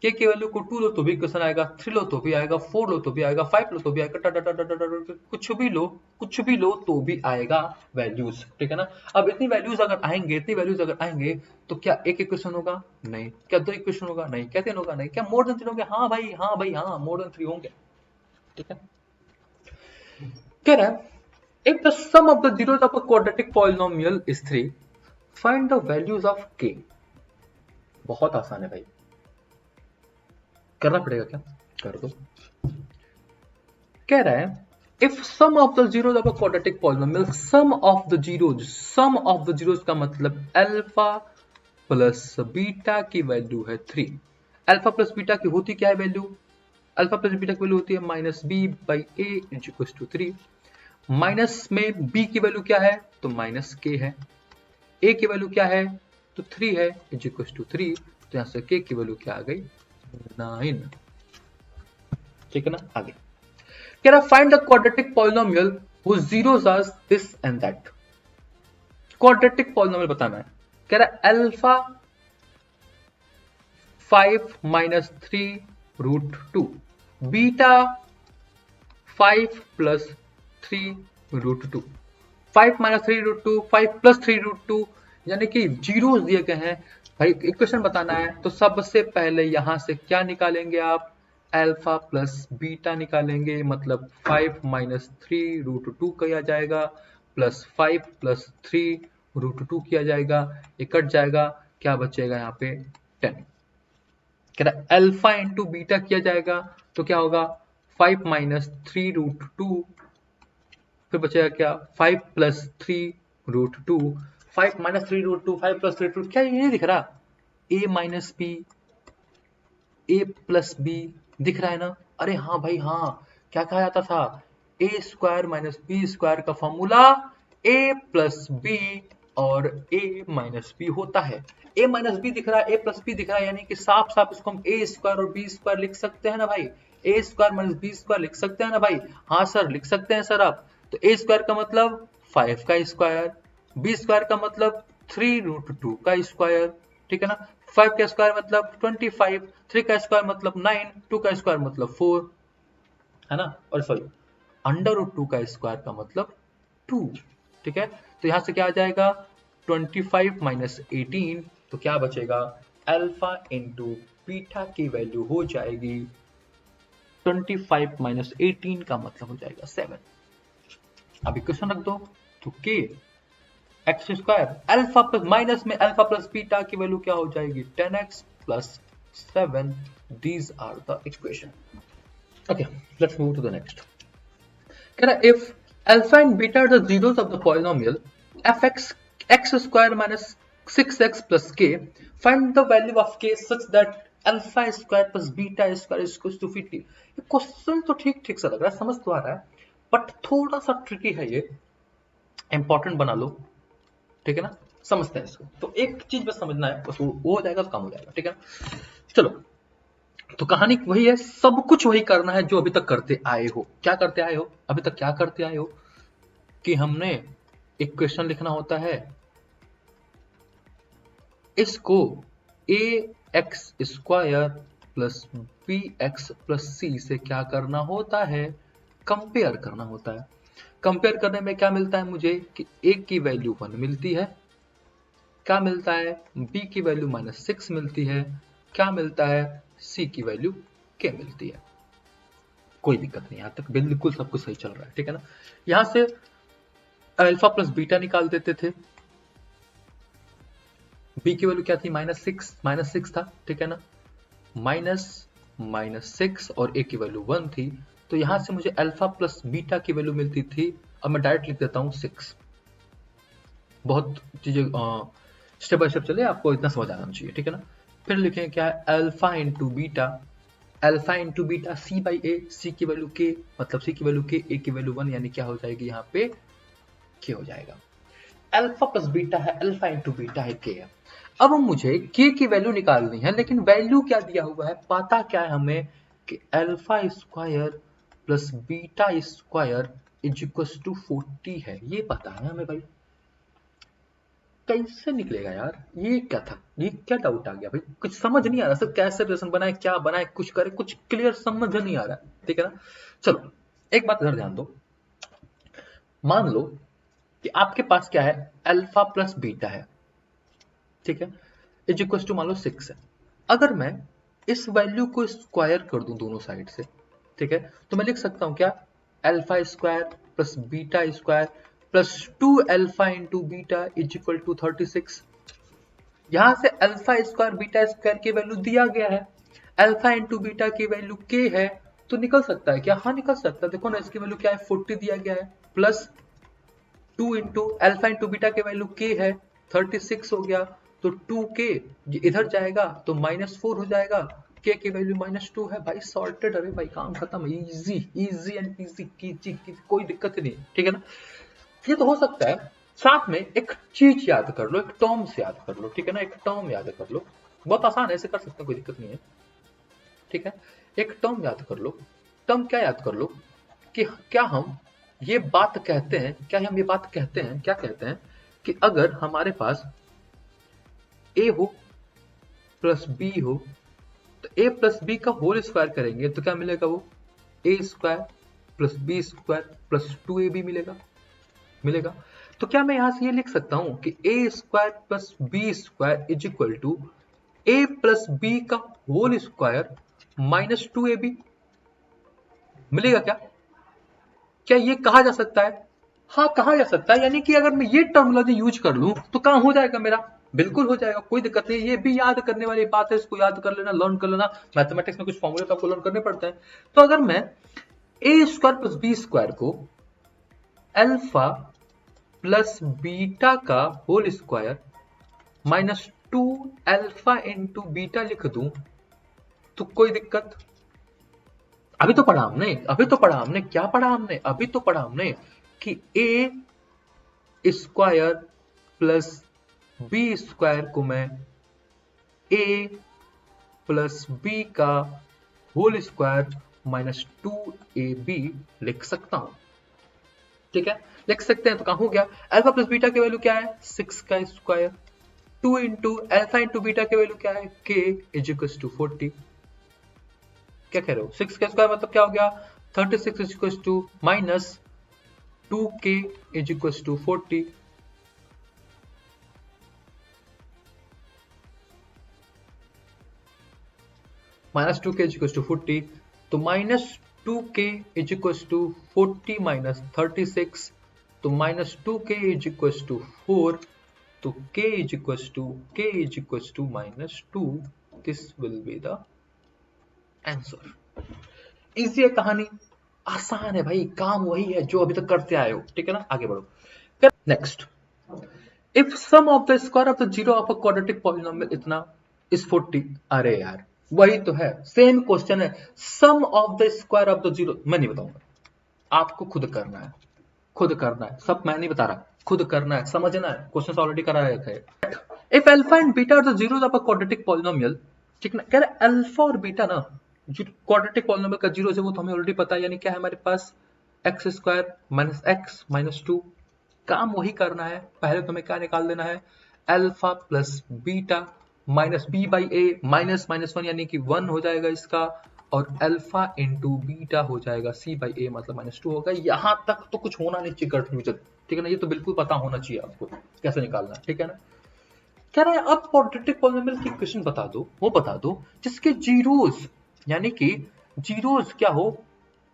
k की वैल्यू को 2 लो तो भी क्वेश्चन आएगा, 3 लो तो भी आएगा, 4 लो तो भी आएगा, 5 लो तो भी आएगा, कुछ भी लो, कुछ भी लो तो भी आएगा वैल्यूज। ठीक है ना। अब इतनी वैल्यूज अगर आएंगे, इतनी वैल्यूज अगर आएंगे तो क्या एक इक्वेशन होगा, नहीं। क्या 2 इक्वेशन होगा, नहीं। क्या 3 होगा, नहीं। क्या मोर देन 3 होंगे, हाँ भाई, हाँ भाई, हाँ, मोर देन 3 होंगे। ठीक है, कह रहा है if the sum of the zeros of a quadratic polynomial is 3, find the values of k। बहुत आसान है भाई, करना पड़ेगा क्या, कर दो। कह रहा है if sum of the zeros of a quadratic polynomial, sum of the zeros का मतलब अल्फा प्लस बीटा की वैल्यू है 3। अल्फा प्लस बीटा की होती क्या है वैल्यू, अल्फा प्लस बीटा की वैल्यू होती है -b/a = 3। माइनस में b की वैल्यू क्या है, तो -k है। a की वैल्यू क्या है, तो 3 है, =3। तो यहां से k की वैल्यू क्या आ गई, 9। ठीक है ना। आगे कह रहा find the quadratic polynomial whose zeros are this and that। Quadratic polynomial बताना है। कह रहा अल्फा 5 - 3√2, बीटा 5 + 3√2, 5 - 3√2, 5 + 3√2, यानी कि जीरोस दिए गए हैं भाई। इक्वेशन बताना है तो सबसे पहले यहां से क्या निकालेंगे आप, अल्फा प्लस बीटा निकालेंगे, मतलब 5 - 3√2 किया जाएगा, प्लस 5 + 3√2 किया जाएगा, ये कट जाएगा, क्या बचेगा यहाँ पे 10। कह रहा अल्फा इंटू बीटा किया जाएगा तो क्या होगा, 5 - 3√2, फिर बचेगा क्या, 5 + 3√2, 5 - 3√2, 5 + 3√2, क्या ये नहीं दिख रहा, a - b, a + b दिख रहा है ना। अरे हाँ भाई हाँ, क्या कहा जाता था, a² - b² का फॉर्मूला a + b और a - b होता है। a - b दिख रहा है, a + b दिख रहा है, यानी कि साफ साफ इसको हम a² और b² लिख सकते हैं ना भाई, a² - b² लिख सकते हैं ना भाई। हाँ सर, लिख सकते हैं सर आप। तो a² का मतलब 5 का स्क्वायर, b² का मतलब 3√2 का स्क्वायर, ठीक है ना। 5 का स्क्वायर मतलब 25, 3 का स्क्वायर मतलब 9, 2 का स्क्वायर मतलब 4, है ना। और सॉरी, √2 का स्क्वायर का मतलब 2। ठीक है, तो यहां से क्या आ जाएगा, 25 - 18, तो क्या बचेगा, अल्फा इंटू बीटा की वैल्यू हो जाएगी 25 - 18 का मतलब हो जाएगा 7। अब इक्वेशन रख दो, तो के x² अल्फा प्लस माइनस में अल्फा प्लस बीटा की वैल्यू क्या हो जाएगी 10x + 7। These are the equation. Okay, let's move to the next. कह रहा if alpha and beta are the zeros of the polynomial fx x² - 6x + k, find the value of k such that α² + β² = 50। ये question तो ठीक ठीक सा लग रहा है, समझ तो आ रहा है, बट थोड़ा सा ट्रिकी है ये, इंपॉर्टेंट बना लो। ठीक है ना, समझते हैं इसको। तो एक चीज बस समझना है, बस वो हो जाएगा तो काम हो जाएगा। ठीक है, चलो तो कहानी वही है, सब कुछ वही करना है जो अभी तक करते आए हो। क्या करते आए हो अभी तक, क्या करते आए हो कि हमने इक्वेशन लिखना होता है, इसको a x square plus b x plus c से क्या करना होता है, कंपेयर करना होता है। कंपेयर करने में क्या मिलता है मुझे कि ए की वैल्यू 1 मिलती है, क्या मिलता है बी की वैल्यू -6 मिलती है, क्या मिलता है सी की वैल्यू के मिलती है। कोई दिक्कत नहीं, यहां तक बिल्कुल सब कुछ सही चल रहा है, ठीक है ना। यहां से अल्फा प्लस बीटा निकाल देते थे, बी की वैल्यू क्या थी -6 था, ठीक है ना, -6 और ए की वैल्यू 1 थी। तो यहां से मुझे अल्फा प्लस बीटा की वैल्यू मिलती थी, अब मैं डायरेक्ट लिख देता हूं 6। बहुत चीजें स्टेप बाय स्टेप चले, आपको इतना समझ आना चाहिए, ठीक है ना। फिर लिखें क्या है, alpha into beta C by ए, सी की वैल्यू के, मतलब सी की वैल्यू के, ए की वैल्यू 1, यानी क्या हो जाएगी यहाँ पे के हो जाएगा। अल्फा प्लस बीटा है, अल्फा इंटू बीटा है के है। अब मुझे के की वैल्यू निकालनी है, लेकिन वैल्यू क्या दिया हुआ है, पता क्या है हमें कि alpha square plus beta square is equal to 40 है, ये पता है हमें भाई। कैसे निकलेगा यार, ये क्या था, ये क्या डाउट आ गया भाई, कुछ समझ नहीं आ रहा सर, कैसे रिलेशन बनाए, क्या बनाए, कुछ करे, कुछ क्लियर समझ नहीं आ रहा है, ठीक है ना। चलो एक बात इधर ध्यान दो, मान लो कि आपके पास क्या है, अल्फा प्लस बीटा है, ठीक है, इज इक्वल टू मान लो 6 है। अगर मैं इस वैल्यू को स्क्वायर कर दूं दोनों साइड से, ठीक है, तो मैं लिख सकता हूं क्या, alpha square plus beta square plus 2 alpha into beta is equal to 36। यहां से अल्फा स्क्वायर बीटा स्क्वायर की वैल्यू दिया गया है, अल्फा इंटू बीटा की वैल्यू के है, तो निकल सकता है क्या, हाँ निकल सकता है। देखो ना, इसकी वैल्यू क्या है 40 दिया गया है, plus 2 into alpha into beta के वैल्यू के है 36 हो गया, तो 2 के इधर जाएगा तो -4 हो जाएगा, के की वैल्यू -2 है भाई, सॉर्टेड। अरे भाई काम खत्म, इजी इजी एंड इजी, कोई दिक्कत ही नहीं, ठीक है ना। ये तो हो सकता है, साथ में एक चीज याद कर लो, एक टर्म्स याद कर लो, ठीक है ना, एक टर्म याद कर लो, बहुत आसान है, ऐसे कर सकते हैं, कोई दिक्कत नहीं है, ठीक है। एक टर्म याद कर लो, टर्म क्या याद कर लो कि क्या हम ये बात कहते हैं, क्या हम ये बात कहते हैं, क्या कहते हैं कि अगर हमारे पास a हो प्लस b हो, तो a प्लस बी का होल स्क्वायर करेंगे तो क्या मिलेगा, वो a square plus B square plus 2ab मिलेगा। तो क्या मैं यहां से ये लिख सकता हूं कि a square plus B square is equal to a plus B का होल स्क्वायर -2ab मिलेगा क्या, क्या ये कहा जा सकता है, हाँ कहा जा सकता है। यानी कि अगर मैं ये टर्मिनोलॉजी यूज कर लूं तो काम हो जाएगा मेरा, बिल्कुल हो जाएगा, कोई दिक्कत नहीं। ये भी याद करने वाली बात है, इसको याद कर लेना, लर्न कर लेना, मैथमेटिक्स में कुछ फॉर्मूले तो आपको लर्न करने पड़ते हैं। तो अगर मैं A square plus B square को अल्फा प्लस बीटा का whole square -2 alpha into beta लिख दूं तो कोई दिक्कत, अभी तो पढ़ा हमने, क्या पढ़ा हमने, अभी तो पढ़ा हमने कि ए स्क्वायर प्लस बी स्क्वायर को मैं ए प्लस बी का होल स्क्वायर -2ab लिख सकता हूं, ठीक है, लिख सकते हैं। तो कहां हो गया, अल्फा प्लस बीटा की वैल्यू क्या है 6 का square, 2 into alpha into beta की वैल्यू क्या है k इज इक्वल टू 40। क्या कह रहे हो, 6 का स्क्वायर मतलब क्या हो गया 36 is equal to -2k is equal to 40। -2k is equal to 40, तो -2k is equal to 40 minus 36, तो -2k इज इक्वल टू 4, तो k is equal to -2, this will be the answer. Easy है कहानी, आसान है भाई, काम वही है जो अभी तक करते आए हो, ठीक है ना। आगे बढ़ो, next, if sum of the square of the zero of a quadratic polynomial इतना इज 40। अरे यार वही तो है, सेम क्वेश्चन है, sum of the square of the zero, मैं नहीं बताऊंगा, आपको खुद करना है, सब मैं नहीं बता रहा, खुद करना है, समझना है, क्वेश्चन ऑलरेडी करा रखा है। If alpha and beta are the zeros of a quadratic polynomial ठीक ना। कह रहा अल्फा और बीटा ना जो क्वाड्रेटिक पॉलिनोमियल का जीरो है वो तो हमें ऑलरेडी पता है, यानी क्या है हमारे पास x square minus x minus two. काम वही करना है, पहले तो हमें क्या निकाल देना है, alpha plus beta minus B by A minus minus one यानी कि वन हो जाएगा इसका, और अल्फा इंटू बीटा हो जाएगा सी बाई ए मतलब माइनस टू होगा। यहां तक तो कुछ होना नहीं चाहिए कंफ्यूजन, ठीक है ना, ये तो बिल्कुल पता होना चाहिए आपको कैसे निकालना है, ठीक है ना। कह रहा है अब क्वाड्रेटिक पॉलिनोमियल की इक्वेशन बता दो, वो बता दो जिसके जीरोस यानी कि जीरोस क्या हो,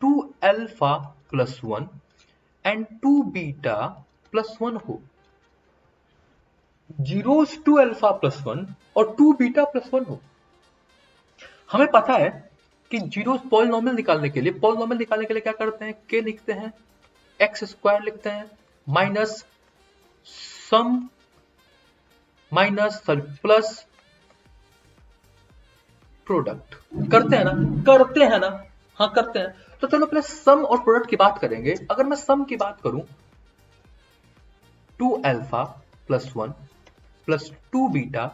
two alpha plus one and two beta plus one हो। Zeros two alpha plus one और टू बीटा प्लस वन हो। हमें पता है कि जीरोस पॉलिनोमियल निकालने के लिए क्या करते हैं, के लिखते हैं, एक्स स्क्वायर लिखते हैं, minus sum minus plus product. करते हैं ना, हाँ करते हैं। तो चलो पहले सम और प्रोडक्ट की बात करेंगे। अगर मैं सम की बात करूं, two alpha plus one plus two beta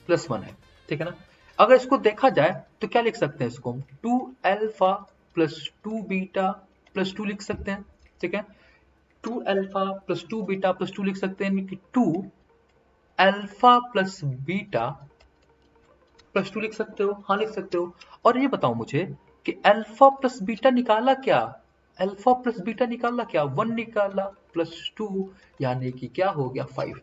plus one है, ठीक है ना। अगर इसको देखा जाए तो क्या लिख सकते हैं, इसको two alpha plus two beta plus two लिख सकते हैं, ठीक है। Two alpha plus two beta plus two लिख सकते हैं, यानी कि two alpha plus beta plus two लिख सकते हो, हाँ लिख सकते हो। और ये बताओ मुझे कि अल्फा प्लस बीटा निकाला क्या, अल्फा प्लस बीटा निकाला क्या, वन निकाला प्लस टू यानी कि क्या हो गया फाइव।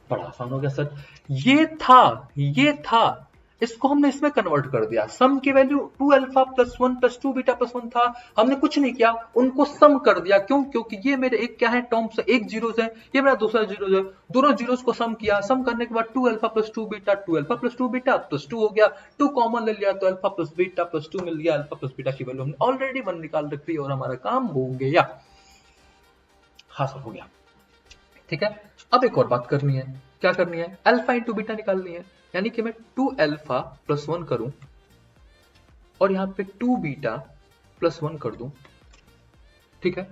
बड़ा आसान हो गया सर। ये था इसको हमने इसमें कन्वर्ट कर दिया। सम की value two alpha plus two beta plus one था, हमने कुछ नहीं किया, उनको सम कर दिया। क्यों, क्योंकि ये मेरे एक क्या है टर्म्स, एक जीरोस है, ये मेरा दूसरा जीरो है, दोनों जीरोस को सम किया। सम करने के बाद two alpha plus two beta plus two हो गया, टू कॉमन ले लिया तो अल्फा प्लस टू मिल गया। अल्फा प्लस बीटा की वैल्यू हमने ऑलरेडी वन निकाल रखी है और हमारा काम हो गया। हाँ सर हो गया, ठीक है। अब एक और बात करनी है, क्या करनी है, अल्फा इंटू बीटा निकालनी है। यानी कि मैं टू अल्फा प्लस वन करूं और यहां पे टू बीटा प्लस वन कर दूं, ठीक है।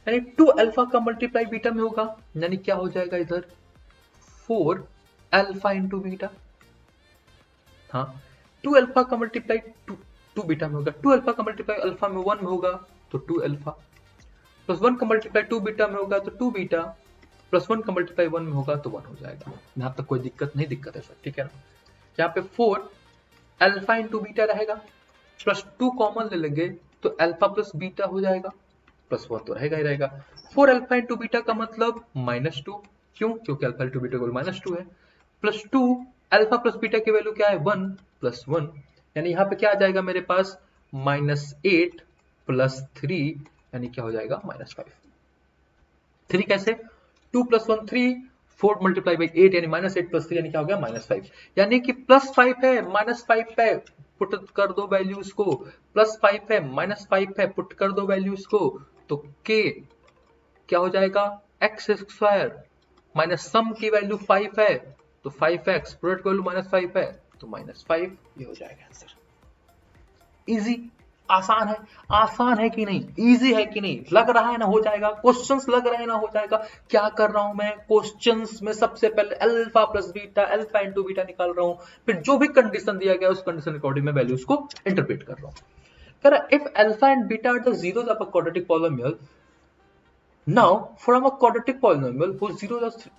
यानी टू अल्फा का मल्टीप्लाई बीटा में होगा, यानी क्या हो जाएगा इधर फोर अल्फा इंटू बीटा। हाँ, टू अल्फा का मल्टीप्लाई टू बीटा में होगा, टू अल्फा का मल्टीप्लाई अल्फा में वन में होगा तो टू अल्फा, प्लस वन का मल्टीप्लाई टू बीटा में होगा तो टू बीटा, प्लस वन का मल्टीप्लाई वन में होगा तो वन हो जाएगा। यहां तक कोई दिक्कत है सर, ठीक है ना। यहाँ पे फोर अल्फा इंटू बीटा रहेगा, प्लस टू कॉमन ले लेंगे तो अल्फा प्लस बीटा हो जाएगा, प्लस वन तो रहेगा ही रहेगा। फोर अल्फा इंटू बीटा का मतलब माइनस टू, क्यों, क्योंकि अल्फा इंटू बीटा को माइनस टू है, plus two alpha plus beta की वैल्यू क्या है वन प्लस वन, यानी यहाँ पे क्या आ जाएगा मेरे पास माइनस एट प्लस थ्री, यानी क्या हो जाएगा माइनस फाइव। थ्री कैसे, two plus one three, four multiply by eight यानी माइनस एट प्लस थ्री, यानी क्या हो गया माइनस फाइव। यानी कि प्लस फाइव है माइनस फाइव है, पुट कर दो वैल्यूज को, प्लस फाइव है माइनस फाइव है, पुट कर दो वैल्यूज को, तो के क्या हो जाएगा एक्स स्क्वायर माइनस सम की वैल्यू फाइव है तो five x, product value minus five है तो माइनस फाइव, ये हो जाएगा आंसर। इजी, आसान है कि नहीं, इजी है कि नहीं, लग रहा है ना हो जाएगा, क्वेश्चंस लग रहे हैं ना हो जाएगा। क्या कर रहा हूं मैं, क्वेश्चंस में सबसे पहले alpha plus beta alpha into beta निकाल रहा हूं, फिर जो भी कंडीशन दिया गया उस कंडीशन अकॉर्डिंग मैं वैल्यूज को इंटरप्रेट कर रहा हूं। कह रहा if alpha and beta are the zeros of a quadratic polynomial, now from a quadratic polynomial whose zeros are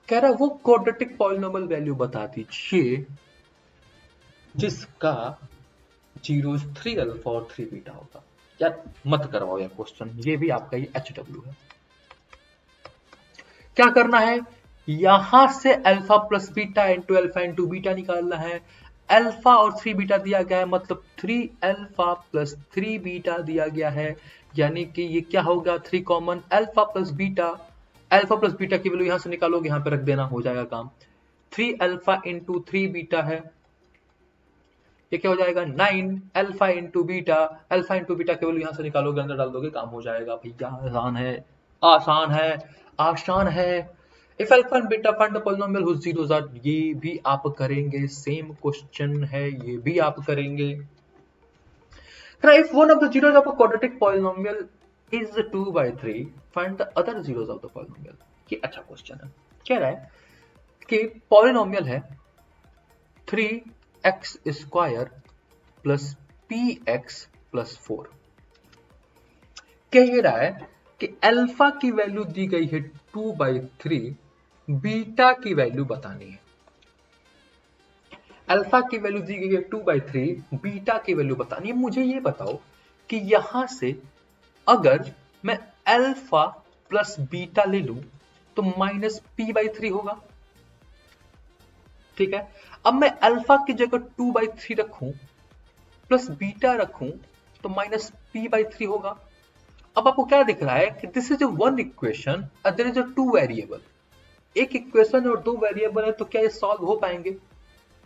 कह रहा वो क्वाड्रेटिक पॉलिनोमियल वैल्यू बता दीजिए जिसका जीरोस थ्री अल्फा और थ्री बीटा होगा। यार मत करवाओ यार क्वेश्चन, ये भी आपका ही HW है। क्या करना है, यहां से alpha plus beta into beta निकालना है। अल्फा और थ्री बीटा दिया गया है, मतलब three alpha plus three beta दिया गया है, यानी कि ये क्या होगा three common alpha plus beta की वैल्यू यहां से निकालोगे, यहां पे रख देना, हो जाएगा काम। Three alpha into three beta है, ये क्या हो जाएगा नाइन अल्फा इंटू बीटा की वैल्यू यहां से निकालोगे, अंदर डाल दोगे, काम हो जाएगा भैया। आसान है। If alpha and beta find the polynomial whose zeros are, ये भी आप करेंगे, सेम क्वेश्चन है, ये भी आप करेंगे। If one of the zeros of a quadratic polynomial is 2/3 find the other zeros of the polynomial. ये अच्छा क्वेश्चन है। कह रहा है कि पॉलिनोमियल है 3x square plus px plus 4। कह ये रहा है कि अल्फा की वैल्यू दी गई है 2/3, बीटा की वैल्यू बतानी है। अल्फा की वैल्यू दी गई है 2/3, बीटा की वैल्यू बतानी है। मुझे ये बताओ कि यहां से अगर मैं अल्फा प्लस बीटा ले लूं तो माइनस p/3 होगा। ठीक है, अब मैं अल्फा की जगह 2/3 रखूं प्लस बीटा रखूं तो माइनस p/3 होगा। अब आपको क्या दिख रहा है कि this is a one equation और there is a two variable. एक इक्वेशन और दो वेरिएबल है, तो क्या ये सॉल्व हो पाएंगे?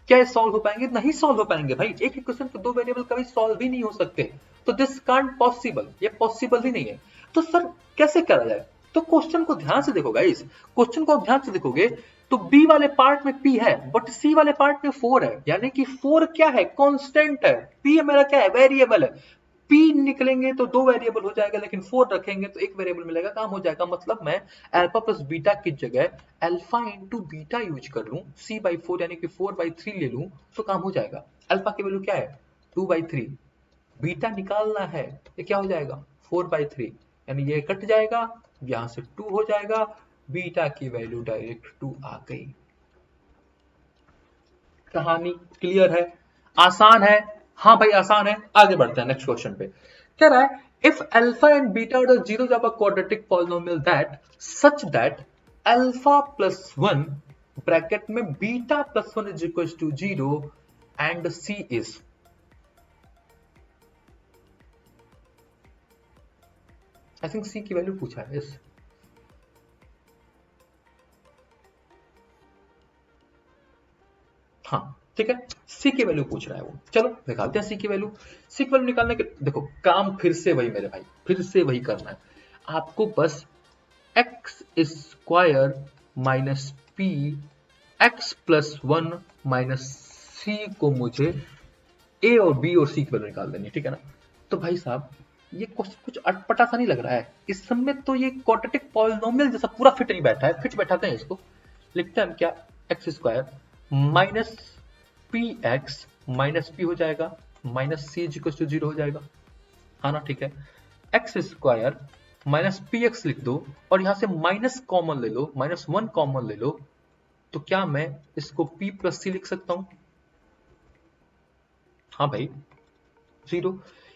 क्या ये सॉल्व हो पाएंगे? नहीं सॉल्व हो पाएंगे भाई। एक इक्वेशन के दो वेरिएबल कभी सॉल्व ही नहीं हो सकते, तो दिस कांट पॉसिबल, ये पॉसिबल ही नहीं है। तो सर कैसे करा जाए? तो क्वेश्चन को ध्यान से देखो गाइस, क्वेश्चन को ध्यान से देखोगे तो बी वाले पार्ट में p है बट सी वाले पार्ट में 4 है, यानी कि 4 क्या है? कांस्टेंट है। p मेरा क्या है? वेरिएबल है। p निकलेंगे तो दो वेरिएबल हो जाएगा, लेकिन 4 रखेंगे तो एक वेरिएबल मिलेगा, काम हो जाएगा। मतलब मैं अल्फा प्लस बीटा की जगह अल्फा इंटू बीटा यूज कर लूं, c/4 यानी कि 4/3 ले लूं तो काम हो जाएगा। अल्फा की वैल्यू क्या है? 2/3। बीटा निकालना है, ये क्या हो जाएगा? 4/3, यानी ये कट जाएगा, यहां से 2 हो जाएगा, बीटा की वैल्यू डायरेक्ट 2 आ गई। कहानी क्लियर है? आसान है? हाँ भाई आसान है। आगे बढ़ते हैं नेक्स्ट क्वेश्चन पे। कह रहा है if alpha and beta are the zeros of a quadratic polynomial that such that alpha plus 1 bracket में beta plus 1 is equal to 0 and c is. I think c की वैल्यू पूछा है इस। हाँ ठीक है, सी की वैल्यू पूछ रहा है वो। चलो निकालते हैं सी की वैल्यू। सी की वैल्यू निकालने के देखो काम फिर से वही मेरे भाई, फिर से वही करना है आपको। बस x square minus p x plus 1 minus c को मुझे ए और बी और सी की वैल्यू निकाल देनी, ठीक है ना। तो भाई साहब ये क्वेश्चन कुछ अटपटा सा नहीं लग रहा है? इस समय तो ये क्वाड्रेटिक पॉलिनोमियल जैसा पूरा फिट नहीं बैठा है। फिट बैठाते हैं इसको, लिखते हैं हम क्या? X square minus p x minus p हो जाएगा, minus c is equal to 0 हो जाएगा, हाँ ना। ठीक है, x square minus p x लिख दो और यहां से माइनस कॉमन ले लो, -1 कॉमन ले लो, तो क्या मैं इसको p प्लस सी लिख सकता हूं? हाँ भाई 0,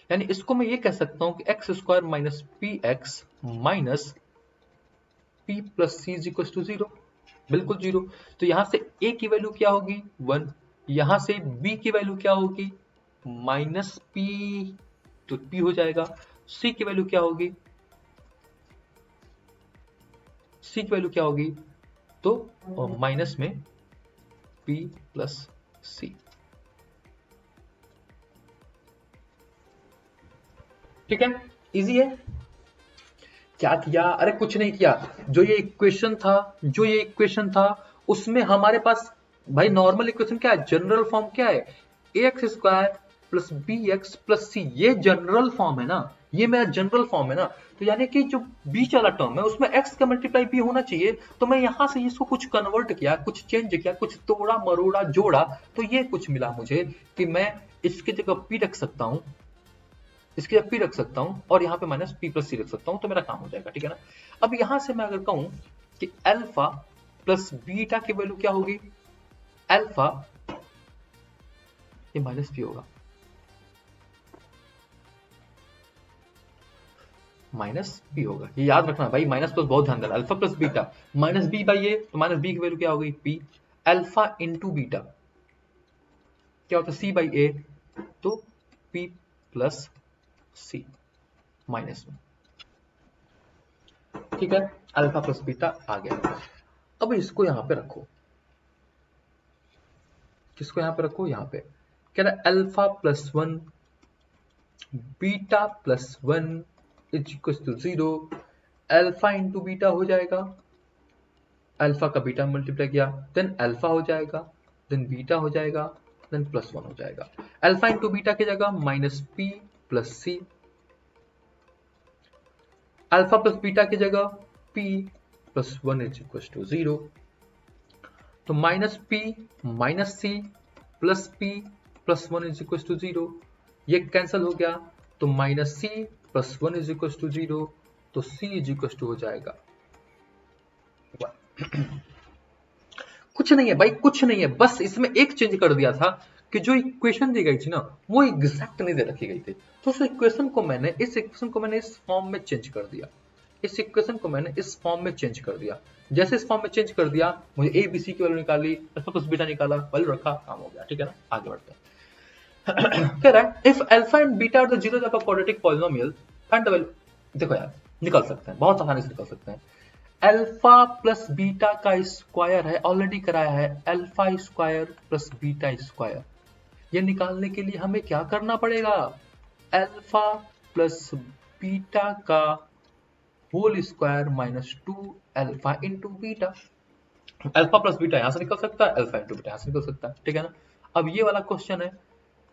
यानी इसको मैं ये कह सकता हूं कि x square minus p x minus p plus c is equal to 0, बिल्कुल 0। तो यहां से a की वैल्यू क्या होगी? 1। यहां से b की वैल्यू क्या होगी? माइनस p, तो p हो जाएगा। c की वैल्यू क्या होगी? c की वैल्यू क्या होगी? तो माइनस में p प्लस सी। ठीक है, इजी है। क्या किया? अरे कुछ नहीं किया। जो ये इक्वेशन था उसमें हमारे पास भाई नॉर्मल इक्वेशन क्या है? जनरल फॉर्म क्या है? X square plus b x plus c, ये जनरल फॉर्म है ना, ये मेरा जनरल फॉर्म है ना। तो यानी कि जो बीच वाला टर्म है उसमें एक्स का मल्टीप्लाई बी होना चाहिए। तो मैं यहां से इसको कुछ कन्वर्ट किया, कुछ चेंज किया, कुछ तोड़ा मरोड़ा जोड़ा, तो ये कुछ मिला मुझे कि मैं इसकी जगह पी रख सकता हूं, इसकी जगह पी रख सकता हूं और यहाँ पे माइनस पी प्लस सी रख सकता हूं, तो मेरा काम हो जाएगा, ठीक है ना। अब यहां से मैं अगर कहूं कि अल्फा प्लस बीटा की वैल्यू क्या होगी? अल्फा, ये माइनस पी होगा, माइनस बी होगा, ये याद रखना भाई। माइनस प्लस बहुत ध्यान देना। Alpha plus beta minus B by a, तो माइनस बी की वैल्यू क्या होगी? पी। अल्फा इंटू बीटा क्या होता है? सी बाई ए, तो पी प्लस सी माइनस में, ठीक है। अल्फा प्लस बीटा आ गया। अब इसको यहां पे रखो, किसको यहां पे रखो? यहां पे कह रहा है alpha plus 1 beta plus 1 is equal to 0। Alpha into beta हो जाएगा, अल्फा का बीटा मल्टीप्लाई किया, देन अल्फा हो जाएगा, देन बीटा हो जाएगा, देन प्लस 1 हो जाएगा। अल्फा इंटू बीटा की जगह minus p plus c, alpha plus beta की जगह p plus 1 is equal to 0। तो minus p minus c plus p plus 1 is equal to 0, ये कैंसिल हो गया तो minus c plus 1 is equal to 0, तो सी इज इक्वल टू हो जाएगा 1। कुछ नहीं है भाई, कुछ नहीं है, बस इसमें एक चेंज कर दिया था कि जो इक्वेशन दी गई थी ना वो एग्जैक्ट नहीं दे रखी गई थी, तो उस इक्वेशन को मैंने इस फॉर्म में चेंज कर दिया, इस इक्वेशन को मैंने इस फॉर्म में चेंज कर दिया। जैसे इस फॉर्म में चेंज कर दिया, मुझे ए बी सी की वैल्यू निकाली, अल्फा प्लस बीटा निकाला, वैल्यू रखा, काम हो गया। ठीक है ना, आगे बढ़ते हैं। कह रहा है if alpha and beta are the zeros of a quadratic polynomial find the value. देखो यार, निकल सकते हैं, बहुत आसानी से निकल सकते हैं। अल्फा प्लस बीटा का स्क्वायर है, ऑलरेडी कराया है, alpha square plus beta square. ये निकालने के लिए हमें क्या करना पड़ेगा, अल्फा प्लस बीटा का whole square minus 2 alpha into beta. Alpha plus beta यहां से निकल सकता है, अल्फा इंटू बीटा यहां से निकल सकता है। ठीक है ना, अब ये वाला क्वेश्चन है,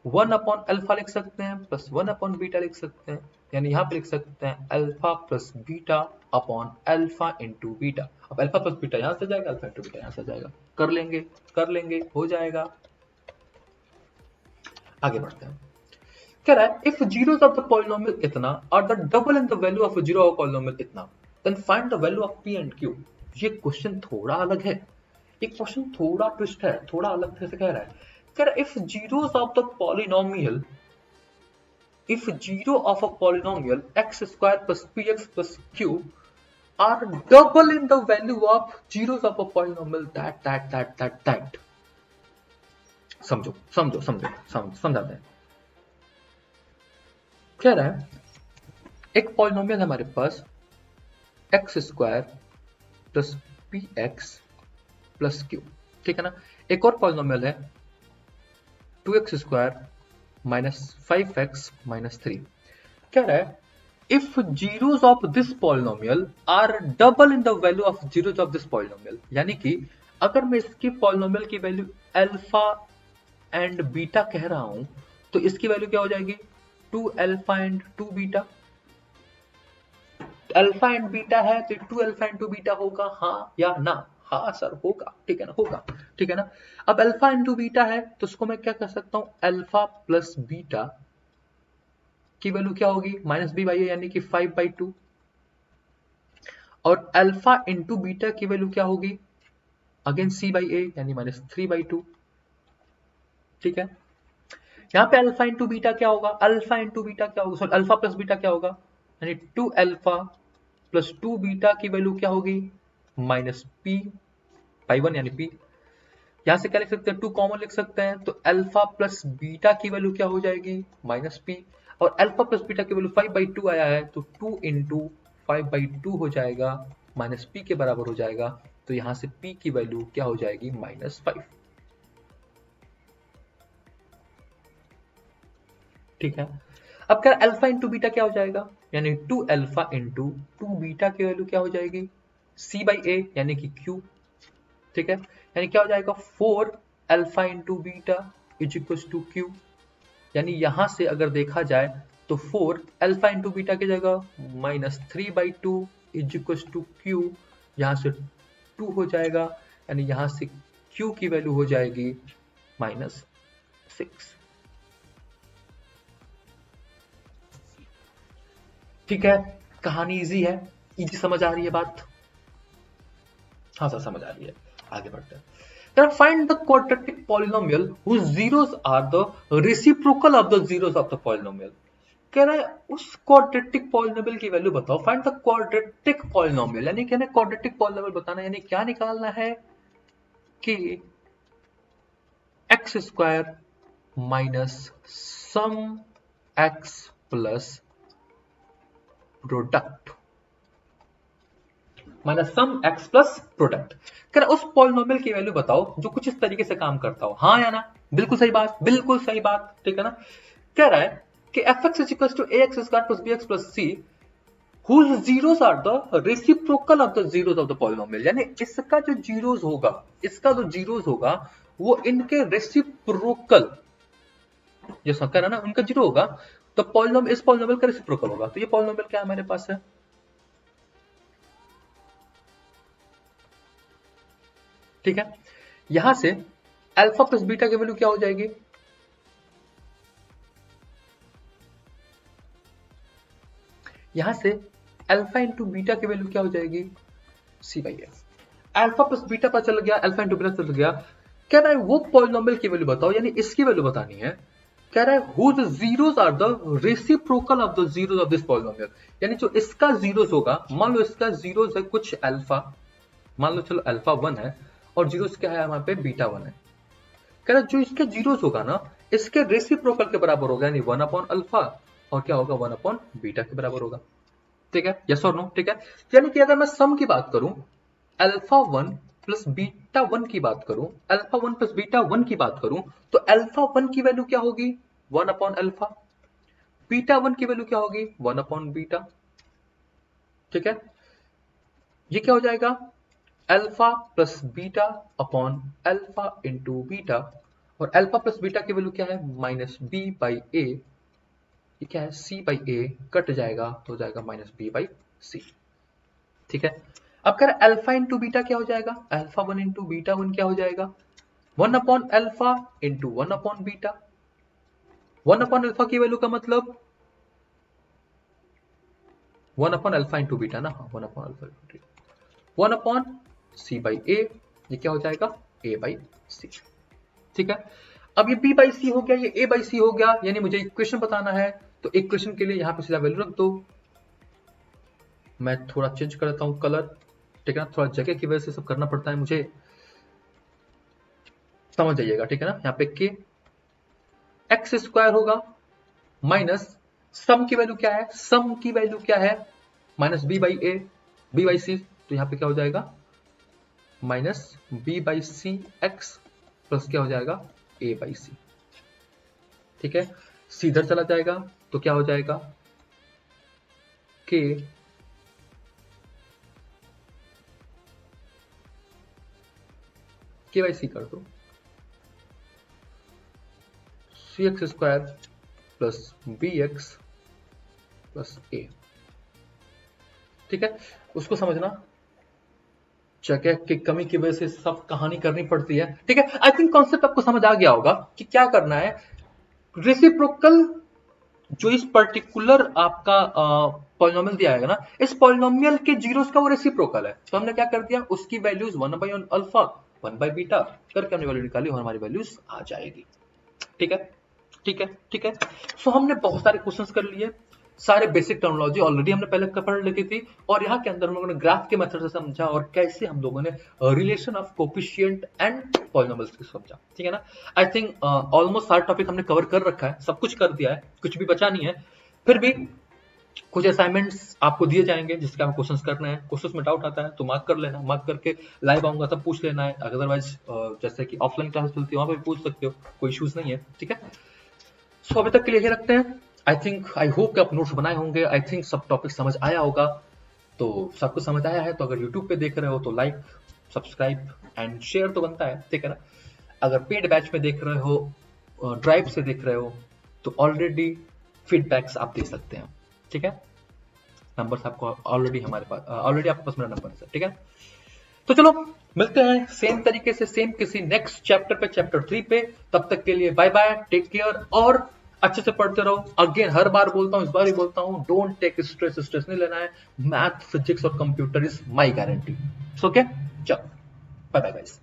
1 अपॉन अल्फा लिख सकते हैं प्लस 1 अपॉन बीटा लिख सकते हैं, यानी यहाँ पे लिख सकते हैं alpha plus beta upon alpha into beta. अब अल्फा प्लस बीटा यहाँ से जाएगा, अल्फा इंटू बीटा यहाँ से जाएगा, कर लेंगे, हो जाएगा। आगे बढ़ते हैं। कह रहा है if zeros of the polynomial इतना और the double in the value of zero of polynomial इतना, then find the value of p and q. ये क्वेश्चन थोड़ा अलग है, ये क्वेश्चन थोड़ा ट्विस्ट है, थोड़ा अलग से कह रहा है। कह रहा है if zeros of the polynomial, if zero of a polynomial x square plus px plus q are double in the value of zeros of a polynomial that समझो समझो समझो समझाते हैं। क्या रहा है, एक पॉलिनोमियल है हमारे पास x square plus p x plus q. ठीक है ना, एक और पॉलिनोमियल है 2x square minus 5x minus 3। क्या रहा है, if zeros of this polynomial are double in the value of zeros of this polynomial, यानी कि अगर मैं इसकी पॉलिनोमियल की वैल्यू अल्फा एंड बीटा कह रहा हूं तो इसकी वैल्यू क्या हो जाएगी, 2 alpha and 2 beta. Alpha and beta है तो 2 अल्फा एंड 2 बीटा होगा, हाँ या ना, हाँ सर होगा। ठीक है ना, होगा। ठीक है ना, अब अल्फा इंटू बीटा है तो उसको मैं क्या कर सकता हूं, अल्फा प्लस बीटा की वैल्यू क्या होगी, माइनस बी बाई ए यानी कि 5/2, और अल्फा इंटू बीटा की वैल्यू क्या होगी, अगेन सी बाई ए यानी माइनस 3/2। ठीक है, यहां पे अल्फा इंटू बीटा क्या होगा, अल्फा इंटू बीटा क्या होगा, सॉरी अल्फा प्लस बीटा क्या होगा, यानी 2 अल्फा प्लस 2 बीटा की वैल्यू क्या होगी, माइनस पी बाई 1 यानी पी। यहां से क्या लिख सकते हैं, 2 कॉमन लिख सकते हैं, तो अल्फा प्लस बीटा की वैल्यू क्या हो जाएगी, माइनस पी, और अल्फा प्लस बीटा की वैल्यू 5/2 आया है तो 2 इंटू 5/2 हो जाएगा, माइनस पी के बराबर हो जाएगा, तो यहां से पी की वैल्यू क्या हो जाएगी, -5। ठीक है, अब क्या अल्फा इंटू बीटा क्या हो जाएगा, यानी 2 अल्फा इंटू 2 बीटा की वैल्यू क्या हो जाएगी, सी बाई ए यानी कि क्यू। ठीक है, यानी क्या हो जाएगा, 4 alpha into beta is equal to q, यानी यहां से अगर देखा जाए तो 4 अल्फा इंटू बीटा की जगह -3/2 इज इक्वल टू क्यू, यहां से 2 हो जाएगा, यानी यहां से क्यू की वैल्यू हो जाएगी -6। ठीक है, कहानी इजी है, इजी समझ आ रही है बात, हाँ सर समझ आ रही है। आगे बढ़ते हैं। Then find the quadratic polynomial whose zeros are the reciprocal of the zeros of the polynomial। कह रहा है उस quadratic polynomial की वैल्यू बताओ, find the quadratic polynomial, यानी कहना है quadratic polynomial बताना, यानी क्या निकालना है कि x स्क्वायर माइनस सम x plus product minus sum x plus product. कह रहा उस पॉलिनोमियल की वैल्यू बताओ जो कुछ इस तरीके से काम करता हो, हाँ या ना, बिल्कुल सही बात, बिल्कुल सही बात। ठीक है ना, कह रहा है कि fx is equals to ax square plus bx plus c whose zeros are the reciprocal of the zeros of the polynomial, यानी इसका जो जीरोस होगा, इसका जो जीरोस होगा वो इनके रेसिप्रोकल, जो कह रहा ना उनका जीरो होगा, तो पॉलिनोमियल इस पॉलिनोमियल का रेसिप्रोकल होगा। तो ये पॉलिनोमियल क्या हमारे पास है, ठीक है, यहां से अल्फा प्लस बीटा की वैल्यू क्या हो जाएगी? यहां से अल्फा इंटू बीटा की वैल्यू क्या हो जाएगी? C by f. Alpha plus beta पता चल गया, अल्फा इंटू बीटा चल गया। कह रहा है वो पॉलिनोमियल की वैल्यू बताओ, यानी इसकी वैल्यू बतानी है। कह रहा है whose zeros are the reciprocal of the zeros of this polynomial, यानी जो इसका जीरोस होगा, मान लो इसका जीरोस है कुछ अल्फा, मान लो चलो अल्फा 1 है और जीरोस क्या है वहां पे बीटा 1 है। कह रहा है जो इसके जीरोस होगा ना, इसके रेसिप्रोकल के बराबर होगा, यानी 1 अपॉन अल्फा और क्या होगा 1 अपॉन बीटा के बराबर होगा। ठीक है, यस और नो? ठीक है, यानी कि अगर मैं सम की बात करूं, अल्फा 1 प्लस बीटा 1 की बात करूं, अल्फा 1 प्लस बीटा 1 की बात करूं, तो अल्फा 1 की वैल्यू क्या होगी? 1 अपॉन अल्फा। बीटा 1 की वैल्यू क्या होगी? 1 अपॉन बीटा। ठीक है, ये क्या हो जाएगा? Alpha plus beta upon alpha into beta, और अल्फा प्लस बीटा की वैल्यू क्या है? Minus B by a. ये क्या है? सी बाई ए कट जाएगा तो हो जाएगा माइनस बी बाई सी। ठीक है, अब कह रहा अल्फा इंटू बीटा क्या हो जाएगा? अल्फा 1 इंटू बीटा 1 क्या हो जाएगा? 1 upon alpha into 1 upon beta. 1 upon alpha की वैल्यू का मतलब 1 अपॉन अल्फा इंटू बीटा ना, 1 upon alpha 1 upon c by a, ये क्या हो जाएगा? A by c. ठीक है, अब ये बी बाई सी हो गया, ये ए बाई सी हो गया, यानी मुझे इक्वेशन बताना है, तो इक्वेशन के लिए यहां पे सीधा वैल्यू रख दो। मैं थोड़ा चेंज कर देता हूं कलर, ठीक है ना, थोड़ा जगह की वजह से सब करना पड़ता है मुझे, समझ जाइएगा। ठीक है ना, यहाँ पे के एक्स स्क्वायर होगा माइनस सम की वैल्यू क्या है? सम की वैल्यू क्या है? Minus B by a, b by c, तो यहाँ पे क्या हो जाएगा? Minus B by c x plus क्या हो जाएगा? A by c. ठीक है, सी इधर चला जाएगा तो क्या हो जाएगा? के बाई सी कर दो, c x square plus b x plus a. ठीक है, उसको समझना, जगह की कमी की वजह से सब कहानी करनी पड़ती है। ठीक है, आई थिंक कॉन्सेप्ट आपको समझ आ गया होगा कि क्या करना है। रेसिप्रोकल जो इस पर्टिकुलर आपका पॉलिनोमियल दिया है ना, इस पॉलिनोमियल के जीरोस का वो रेसिप्रोकल है, तो हमने क्या कर दिया, उसकी values 1 by alpha 1 by beta करके हमने वैल्यू निकाली और हमारी वैल्यूज आ जाएगी। ठीक है, ठीक है, ठीक है। सो हमने बहुत सारे क्वेश्चंस कर लिए, सारे बेसिक टर्मिनोलॉजी ऑलरेडी हमने पहले पढ़ लिखी थी, और यहाँ के अंदर हम लोगों ने ग्राफ के मेथड से समझा और कैसे हम लोगों ने relation of coefficient and polynomials को समझा। ठीक है ना, आई थिंक ऑलमोस्ट सारा टॉपिक हमने कवर कर रखा है, सब कुछ कर दिया है, कुछ भी बचा नहीं है। फिर भी कुछ असाइनमेंट्स आपको दिए जाएंगे जिसके आपको क्वेश्चंस करना है, क्वेश्चंस में डाउट आता है तो मार्क कर लेना, मार्क करके लाइव आऊंगा तब पूछ लेना है, अदरवाइज जैसे कि ऑफलाइन क्लास चलती है वहां पे भी पूछ सकते हो, कोई इश्यूज नहीं है। ठीक है, सो अभी तक के लिए यही रखते हैं। आई थिंक, आई होप कि आप नोट्स बनाए होंगे, आई थिंक सब टॉपिक समझ आया होगा। तो सब कुछ समझ आया है तो अगर यूट्यूब पे देख रहे हो तो लाइक सब्सक्राइब एंड शेयर तो बनता है। ठीक है ना, अगर पेड बैच में देख रहे हो, ड्राइव से देख रहे हो, तो ऑलरेडी फीडबैक्स आप दे सकते हैं। ठीक है, नंबर्स आपको ऑलरेडी हमारे पास, ऑलरेडी आपके पास मेरा नंबर है। ठीक है, तो चलो मिलते हैं सेम तरीके से सेम किसी नेक्स्ट चैप्टर पे, चैप्टर 3 पे। तब तक के लिए बाय बाय, टेक केयर और अच्छे से पढ़ते रहो। अगेन हर बार बोलता हूं, इस बार भी बोलता हूं, डोंट टेक स्ट्रेस, स्ट्रेस नहीं लेना है। मैथ, फिजिक्स और computer is my guarantee. Okay, चलो बाय बाय गाइस।